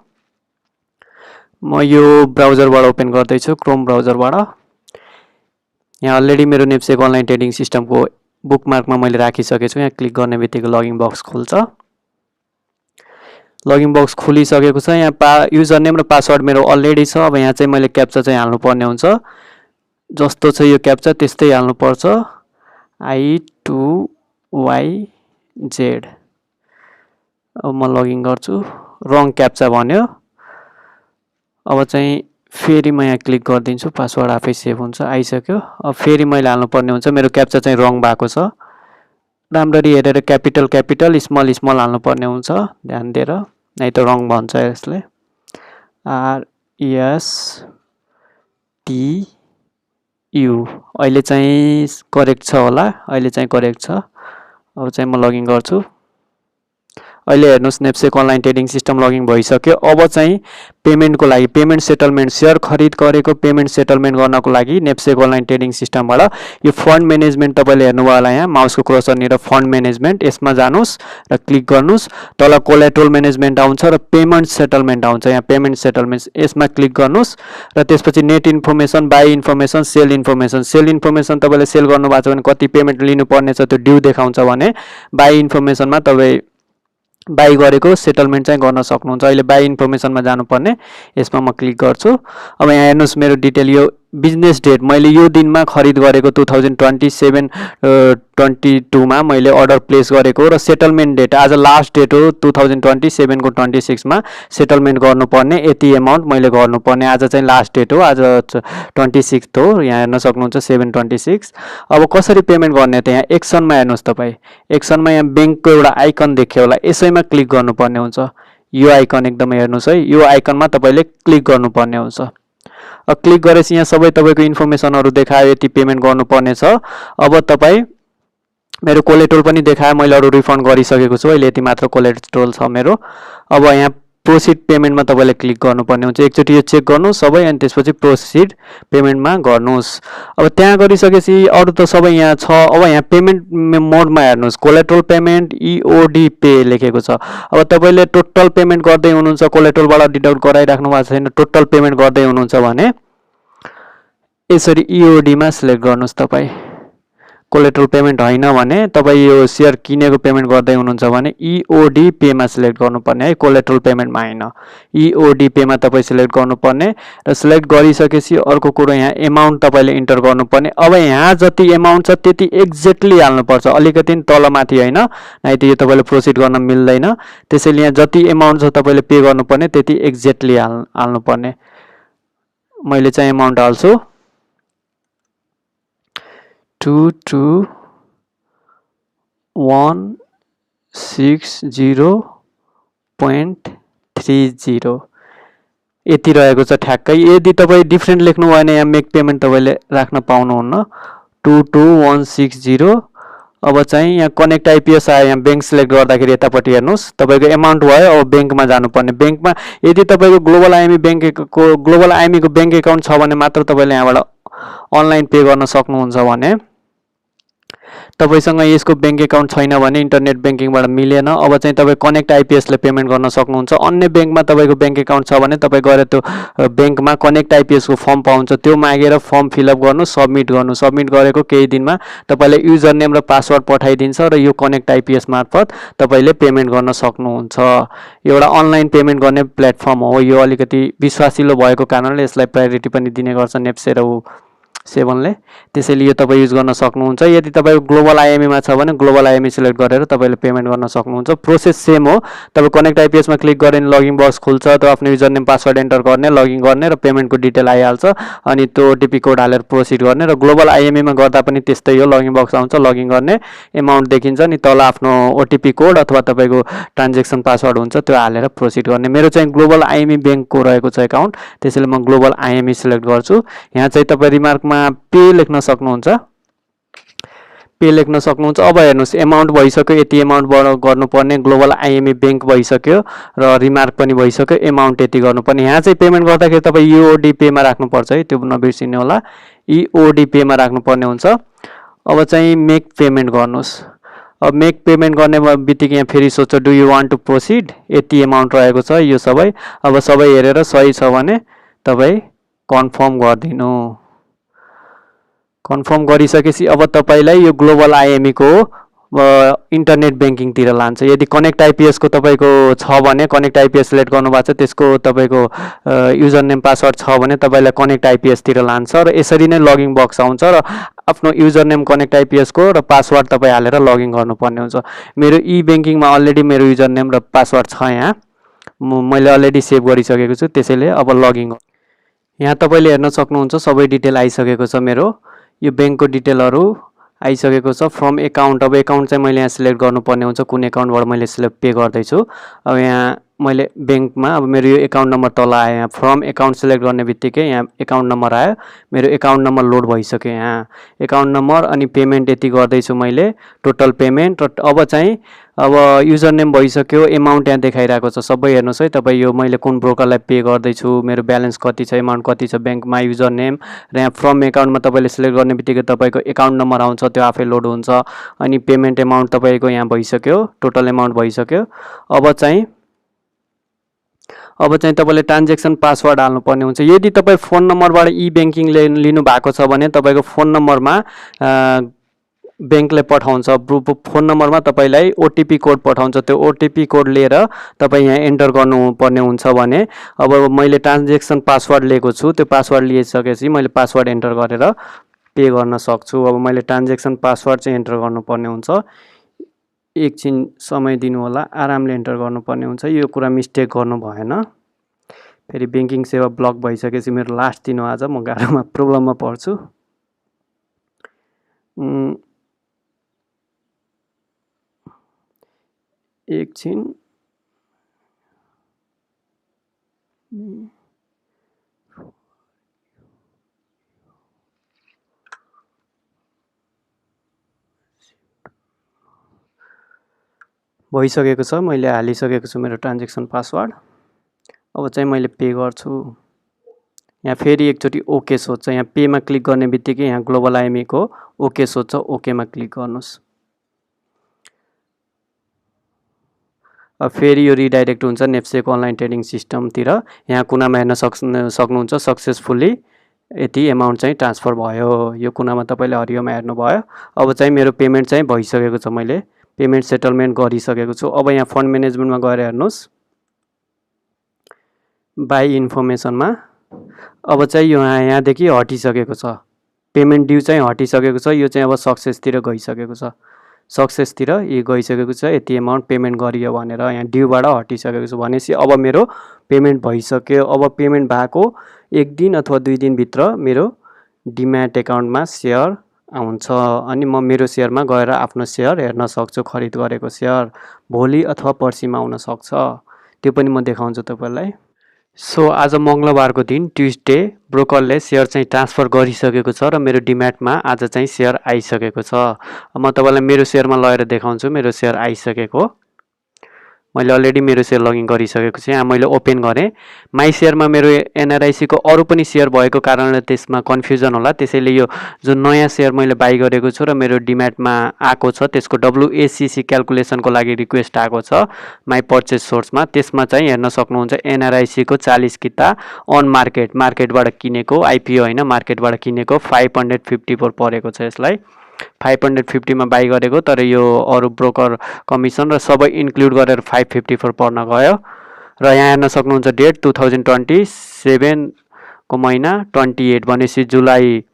म यो ब्राउजरबाट ओपन गर्दैछु, क्रोम ब्राउजरबाट। यहाँ अलरेडी मेरो नेप्सेक अनलाइन ट्रेडिङ सिस्टमको बुकमार्कमा मैले राखिसकेको छु। यहाँ क्लिक गर्ने बित्तिकै लगइन बक्स खुल्छ। लगइन बक्स खुलिसकेको छ। यहाँ युजर नेम र पासवर्ड मेरो अलरेडी छ। अब यहाँ चाहिँ मैले क्याप्चा चाहिँ हाल्नुपर्ने हुन्छ, जस्तो छ यो क्याप्चा त्यस्तै हाल्नुपर्छ, I2YZ। अब म लगइन गर्छु, रङ क्याप्चा भन्यो। अब चाहिँ फेरि म यहाँ क्लिक गरिदिन्छु, पासवर्ड आफै सेभ हुन्छ, आइसक्यो। अब फेरि मैले हाल्नुपर्ने हुन्छ, मेरो क्याप्चा चाहिँ रङ भएको छ, राम्ररी हेरेर क्यापिटल क्यापिटल स्मल स्मल हाल्नुपर्ने हुन्छ ध्यान दिएर, नै त रङ भन्छ यसले। RSTU अहिले चाहिँ करेक्ट छ होला, अहिले चाहिँ करेक्ट छ। अब चाहिँ म लगइन गर्छु। अहिले हेर्नुहोस् नेप्सेक अनलाइन ट्रेडिङ सिस्टम लगइन भइसक्यो। अब चाहिँ पेमेन्टको लागि, पेमेन्ट सेटलमेन्ट, सेयर खरिद गरेको पेमेन्ट सेटलमेन्ट गर्नको लागि नेप्सेक अनलाइन ट्रेडिङ सिस्टमबाट यो फन्ड म्यानेजमेन्ट तपाईँले हेर्नुभयो होला, यहाँ माउसको क्रसरनिर फन्ड म्यानेजमेन्ट, यसमा जानुहोस् र क्लिक गर्नुहोस्। तल कोलेट्रल म्यानेजमेन्ट आउँछ र पेमेन्ट सेटलमेन्ट आउँछ, यहाँ पेमेन्ट सेटलमेन्ट यसमा क्लिक गर्नुहोस् र त्यसपछि net information, buy information, sell information. Sell information तपाईँले सेल गर्नुभएको छ भने कति पेमेन्ट लिनुपर्ने छ त्यो ड्यू देखाउँछ भने बाई इन्फर्मेसनमा तपाईँ बाई गरेको सेटलमेन्ट चाहिँ गर्न सक्नुहुन्छ। अहिले बाई इन्फर्मेसनमा जानुपर्ने, यसमा म क्लिक गर्छु। अब यहाँ हेर्नुहोस् मेरो डिटेल, यो बिजनेस डेट मैले यो दिनमा खरिद गरेको 2022 मा मैले अर्डर प्लेस गरेको र सेटलमेन्ट डेट आज लास्ट डेट हो 2027 को 26 मा सेटलमेन्ट गर्नुपर्ने यति एमाउन्ट मैले गर्नुपर्ने आज चाहिँ लास्ट डेट हो आज 26 हो यहाँ हेर्न सक्नुहुन्छ 726 अब कसरी पेमेन्ट गर्ने त यहाँ एक्सनमा हेर्नुस् तपाई एक्सनमा यहाँ बैंकको एउटा आइकन देख्यो होला यसैमा क्लिक गर्नुपर्ने हुन्छ यो आइकन एकदमै हेर्नुस् है यो आइकनमा तपाईले क्लिक गर्नुपर्ने हुन्छ क्लिक गरेपछि यहाँ सबै तपाईको इन्फर्मेसनहरु देखायो यति पेमेन्ट गर्नुपर्ने छ अब तपाई मेरो कोलेट्रोल पनि देखायो मैले अरु रिफन्ड गरिसकेको छु अहिले यति मात्र कोलेट्रोल छ मेरो अब यहाँ प्रोसिड पेमेन्टमा तपाईले क्लिक गर्नुपर्ने हुन्छ एकचोटी यो चेक गर्नु सबै अनि त्यसपछि प्रोसिड पेमेन्टमा गर्नुस् अब त्यहाँ गरिसकेपछि अरु त सबै यहाँ छ अब यहाँ पेमेन्ट मोडमा हेर्नुस् कोलेट्रोल पेमेन्ट ईओडी पे लेखेको छ अब तपाईले टोटल पेमेन्ट गर्दै हुनुहुन्छ कोलेट्रोलबाट डिडक्ट गराइराख्नु भएको छैन टोटल पेमेन्ट गर्दै हुनुहुन्छ भने यसरी ईओडी मा सिलेक्ट गर्नुस् तपाई कोलेट्रोल पेमेन्ट हैन भने तपाई यो शेयर किनेको पेमेन्ट गर्दै हुनुहुन्छ भने ईओडी पे मा सिलेक्ट गर्नुपर्ने है कोलेट्रोल पेमेन्टमा हैन ईओडी पे मा तपाई सिलेक्ट गर्नुपर्ने र सिलेक्ट गरिसकेपछि अर्को कुरा यहाँ एमाउन्ट तपाईले इन्टर गर्नुपर्ने अब यहाँ जति एमाउन्ट छ त्यति एक्ज्याक्टली हाल्नु पर्छ अलिकति तलमाथि हैन नाइ त यो तपाईले प्रोसिड गर्न मिल्दैन त्यसैले यहाँ जति एमाउन्ट छ तपाईले पे गर्नुपर्ने त्यति एक्ज्याक्टली हाल्नुपर्ने मैले चाहिँ एमाउन्ट हाल्छु 22,160.30 यति रहेको छ ठ्याक्कै यदि तपाई डिफरेन्ट लेख्नु भयो भने यहाँ मेक पेमेन्ट तपाईले राख्न पाउनुहुन्न 22,160 अब चाहिँ यहाँ कनेक्ट आइपीएस आयो यहाँ बैंक सिलेक्ट गर्दाखेरि यतापट्टि हेर्नुस् तपाईको एमाउन्ट भयो अब बैंकमा जानुपर्ने बैंकमा यदि तपाईको ग्लोबल आईएमई को बैंक एकाउन्ट छ भने मात्र तपाईले यहाँबाट अनलाइन पे गर्न सक्नुहुन्छ भने तपाईसँग यसको बैंक एकाउन्ट छैन भने इन्टरनेट बैंकिङबाट मिलेन अब चाहिँ तपाई कनेक्ट आइपीएस ले पेमेन्ट गर्न सक्नुहुन्छ अन्य बैंकमा तपाईको बैंक एकाउन्ट छ भने तपाई गएर त्यो बैंकमा कनेक्ट आइपीएस को फर्म पाउँछ त्यो मागेर फर्म फिलअप गर्नु सबमिट गरेको केही दिनमा तपाईले युजर नेम र पासवर्ड पठाइदिन्छ र यो कनेक्ट आइपीएस मार्फत तपाईले पेमेन्ट गर्न सक्नुहुन्छ एउटा अनलाइन पेमेन्ट गर्ने प्लेटफर्म हो यो अलिकति विश्वासिलो भएको कारणले यसलाई प्रायोरिटी पनि दिने गर्छ नेप्से र 7 ले त्यसैले यो तपाई युज गर्न सक्नुहुन्छ यदि तपाईको ग्लोबल आईएमई मा छ भने ग्लोबल आईएमई सिलेक्ट गरेर तपाईले पेमेन्ट गर्न सक्नुहुन्छ प्रोसेस सेम हो तपाई कनेक्ट आइपीएस मा क्लिक गरेर लगिन बक्स खुल्छ त्यो आफ्नो युजर नेम पासवर्ड एन्टर गर्ने लगइन गर्ने र पेमेन्ट को डिटेल आइहाल्छ अनि त्यो ओटीपी कोड हालेर प्रोसिड गर्ने र ग्लोबल आईएमई मा गर्दा पनि त्यस्तै हो लगइन बक्स आउँछ लगइन गर्ने एमाउन्ट देखिन्छ नि तल आफ्नो ओटीपी कोड अथवा तपाईको ट्रान्ज्याक्सन पासवर्ड हुन्छ त्यो हालेर प्रोसिड गर्ने मेरो चाहिँ ग्लोबल आईएमई बैंक को रहेको छ अकाउन्ट त्यसैले म ग्लोबल आईएमई सिलेक्ट गर्छु यहाँ चाहिँ तपाई रिमार्कमा पे लेख्न सक्नुहुन्छ अब हेर्नुस् एमाउन्ट भइसक्यो यति एमाउन्ट गर्नुपर्ने ग्लोबल आईएमई बैंक भइसक्यो र रिमार्क पनि भइसक्यो एमाउन्ट यति गर्नुपर्ने यहाँ चाहिँ पेमेन्ट गर्दाखेरि तपाई ईओडी पे मा राख्नुपर्छ है त्यो नबिर्सिनु होला ईओडी पे मा राख्नुपर्ने हुन्छ अब चाहिँ मेक पेमेन्ट गर्नुस् अब मेक पेमेन्ट गर्ने बित्तिकै यहाँ फेरि सोध्छ do you want to proceed यति एमाउन्ट रहेको छ यो सबै अब सबै हेरेर सही छ भने तपाई कन्फर्म गरिदिनु कन्फर्म गरिसकेपछि अब तपाईलाई यो ग्लोबल आईएमई को इन्टरनेट बैंकिङ तिर लान्छ यदि कनेक्ट आइपीएस को तपाईको छ भने कनेक्ट आइपीएस सिलेक्ट गर्नु भएको छ त्यसको तपाईको युजर नेम पासवर्ड छ भने तपाईलाई कनेक्ट आइपीएस तिर लान्छ र यसरी नै लगइन बक्स आउँछ र आफ्नो युजर नेम कनेक्ट आइपीएस को र पासवर्ड तपाई हालेर लगइन गर्नुपर्ने हुन्छ मेरो ई बैंकिङ मा अलरेडी मेरो युजर नेम र पासवर्ड छ यहाँ मैले अलरेडी सेभ गरिसकेको छु त्यसैले अब लगइन यहाँ तपाईले हेर्न सक्नुहुन्छ सबै डिटेल आइसकेको छ मेरो यो बैंक को डिटेलहरु आइसकेको छ फ्रम अकाउन्ट अब अकाउन्ट चाहिँ मैले यहाँ सिलेक्ट गर्नुपर्ने हुन्छ कुन अकाउन्टबाट मैले सिलेक्ट पे गर्दै छु अब यहाँ मैले बैंकमा अब मेरो यो अकाउन्ट नम्बर तल आयो यहाँ फ्रम अकाउन्ट सिलेक्ट गर्ने बित्तिकै यहाँ अकाउन्ट नम्बर आयो मेरो अकाउन्ट नम्बर लोड भइसक्यो यहाँ अकाउन्ट नम्बर अनि पेमेन्ट यति गर्दै छु मैले टोटल पेमेन्ट र अब चाहिँ अब युजर नेम भइसक्यो एमाउन्ट यहाँ देखाइरहेको छ सबै हेर्नुस् है तपाई यो मैले कुन ब्रोकरलाई पे गर्दै छु मेरो ब्यालेन्स कति छ एमाउन्ट कति छ बैंकमा युजर नेम र यहाँ फ्रम अकाउन्टमा तपाईले सिलेक्ट गर्ने बित्तिकै तपाईको अकाउन्ट नम्बर आउँछ त्यो आफै लोड हुन्छ अनि पेमेन्ट एमाउन्ट तपाईको यहाँ भइसक्यो टोटल एमाउन्ट भइसक्यो अब चाहिँ तपाईले ट्रान्ज्याक्सन पासवर्ड हाल्नुपर्ने हुन्छ यदि तपाई फोन नम्बरबाट ई बैंकिङ लिनु भएको छ भने तपाईको फोन नम्बरमा ब्याङ्कले पठाउँछ फोन नम्बरमा तपाईँलाई ओटिपी कोड पठाउँछ। त्यो ओटिपी कोड लिएर तपाईँ यहाँ एन्टर गर्नुपर्ने हुन्छ भने अब मैले ट्रान्जेक्सन पासवर्ड लिएको छु, त्यो पासवर्ड लिइसकेपछि मैले पासवर्ड एन्टर गरेर पे गर्न सक्छु। अब मैले ट्रान्जेक्सन पासवर्ड चाहिँ एन्टर गर्नुपर्ने हुन्छ। एकछिन समय दिनु होला, आरामले एन्टर गर्नुपर्ने हुन्छ। यो कुरा मिस्टेक गर्नु भएन। फेरि ब्याङ्किङ सेवा ब्लक भइसकेपछि मेरो लास्ट दिन हो आज, म गाह्रोमा प्रब्लममा पर्छु। एकछिन भइसकेको छ, मैले हालिसकेको छु मेरो ट्रान्जेक्सन पासवर्ड। अब चाहिँ मैले पे गर्छु। यहाँ फेरि एकचोटि ओके सोध्छ। यहाँ पेमा क्लिक गर्ने बित्तिकै यहाँ ग्लोबल आइएमईको ओके सोध्छ, ओकेमा क्लिक गर्नुहोस्। अब फेरि यो रिडाइरेक्ट हुन्छ नेप्सेको अनलाइन ट्रेडिङ सिस्टमतिर। यहाँ कुनामा हेर्न सक्नुहुन्छ सक्सेसफुल्ली यति एमाउन्ट चाहिँ ट्रान्सफर भयो। यो कुनामा तपाईँले हरियोमा हेर्नुभयो। अब चाहिँ मेरो पेमेन्ट चाहिँ भइसकेको छ, मैले पेमेन्ट सेटलमेन्ट गरिसकेको छु। अब यहाँ फन्ड म्यानेजमेन्टमा गएर हेर्नुहोस्, बाई इन्फर्मेसनमा। अब चाहिँ यो यहाँदेखि हटिसकेको छ, पेमेन्ट ड्यू चाहिँ हटिसकेको छ। यो चाहिँ अब सक्सेसतिर गइसकेको छ, सक्सेसतिर यो गइसकेको छ। यति एमाउन्ट पेमेन्ट गरियो भनेर यहाँ ड्यूबाट हटिसकेको छ भनेपछि अब मेरो पेमेन्ट भइसक्यो। अब पेमेन्ट भएको 1 दिन अथवा 2 दिनभित्र मेरो डिम्याट एकाउन्टमा सेयर आउँछ अनि म मेरो सेयरमा गएर आफ्नो सेयर हेर्न सक्छु। खरिद गरेको सेयर भोलि अथवा पर्सिमा आउन सक्छ, त्यो पनि म देखाउँछु तपाईँलाई। सो आज मङ्गलबारको दिन ट्युसडे ब्रोकरले सेयर चाहिँ ट्रान्सफर गरिसकेको छ र मेरो डिम्याटमा आज चाहिँ सेयर आइसकेको छ। म तपाईँलाई मेरो सेयरमा लगेर देखाउँछु मेरो सेयर आइसकेको। मैले अलरेडी मेरो सेयर लगइन गरिसकेको छु। यहाँ मैले ओपन गरेँ। माई सेयरमा मेरो एनआरआइसीको अरू पनि सेयर भएको कारणले त्यसमा कन्फ्युजन होला, त्यसैले यो जुन नयाँ सेयर मैले बाई गरेको छु र मेरो डिम्याटमा आएको छ त्यसको WACC क्यालकुलेसनको लागि रिक्वेस्ट आएको छ माई पर्चेस सोर्समा। त्यसमा चाहिँ हेर्न सक्नुहुन्छ एनआरआइसीको 40 किता अन मार्केटबाट किनेको, आइपिओ होइन मार्केटबाट किनेको 554 परेको छ। यसलाई 550 मा बाई गरेको, तर यो अरू ब्रोकर कमिसन र सबै इन्क्लुड गरेर 554 पर्न गयो। र यहाँ हेर्न सक्नुहुन्छ डेट 2027 को महिना 28 भनेपछि जुलाई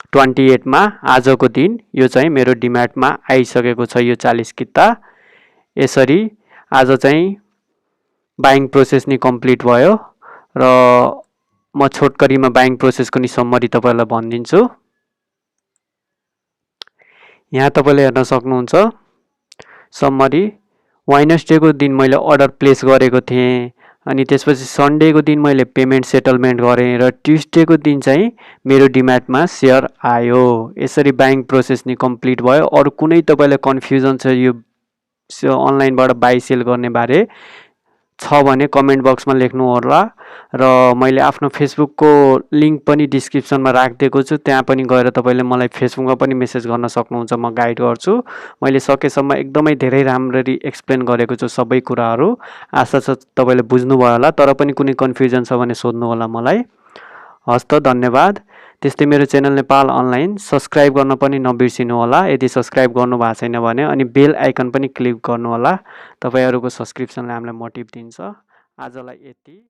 28 मा आजको दिन यो चाहिँ मेरो डिम्याटमा आइसकेको छ यो 40 किता। यसरी आज चाहिँ बाइङ प्रोसेस नि कम्प्लिट भयो र म छोटकरीमा बाइङ प्रोसेसको नि समरी तपाईँलाई भनिदिन्छु। यहाँ तपाईँले हेर्न सक्नुहुन्छ समरी। वेडनेसडेको दिन मैले अर्डर प्लेस गरेको थिएँ अनि त्यसपछि सन्डेको दिन मैले पेमेन्ट सेटलमेन्ट गरेँ र ट्युसडेको दिन चाहिँ मेरो डिम्याटमा सेयर आयो। यसरी बाइङ प्रोसेस नि कम्प्लिट भयो। अरू कुनै तपाईँलाई कन्फ्युजन छ यो अनलाइनबाट बाई सेल गर्ने बारे छ भने कमेन्ट बक्समा लेख्नु होला र मैले आफ्नो फेसबुकको लिङ्क पनि डिस्क्रिप्सनमा राखिदिएको छु, त्यहाँ पनि गएर तपाईँले मलाई फेसबुकमा पनि मेसेज गर्न सक्नुहुन्छ, म गाइड गर्छु। मैले सकेसम्म एकदमै धेरै राम्ररी एक्सप्लेन गरेको छु सबै कुराहरू। आशा छ तपाईँले बुझ्नुभयो होला, तर पनि कुनै कन्फ्युजन छ भने सोध्नु होला मलाई। हस् त, धन्यवाद। त्यस्तै मेरो च्यानल नेपाल अनलाइन सब्सक्राइब गर्न पनि नबिर्सिनु होला यदि सब्सक्राइब गर्नु भएको छैन भने, अनि बेल आइकन पनि क्लिक गर्नु होला। तपाईँहरूको सब्सक्रिप्सनले हामीलाई मोटिभ दिन्छ। आजलाई यति।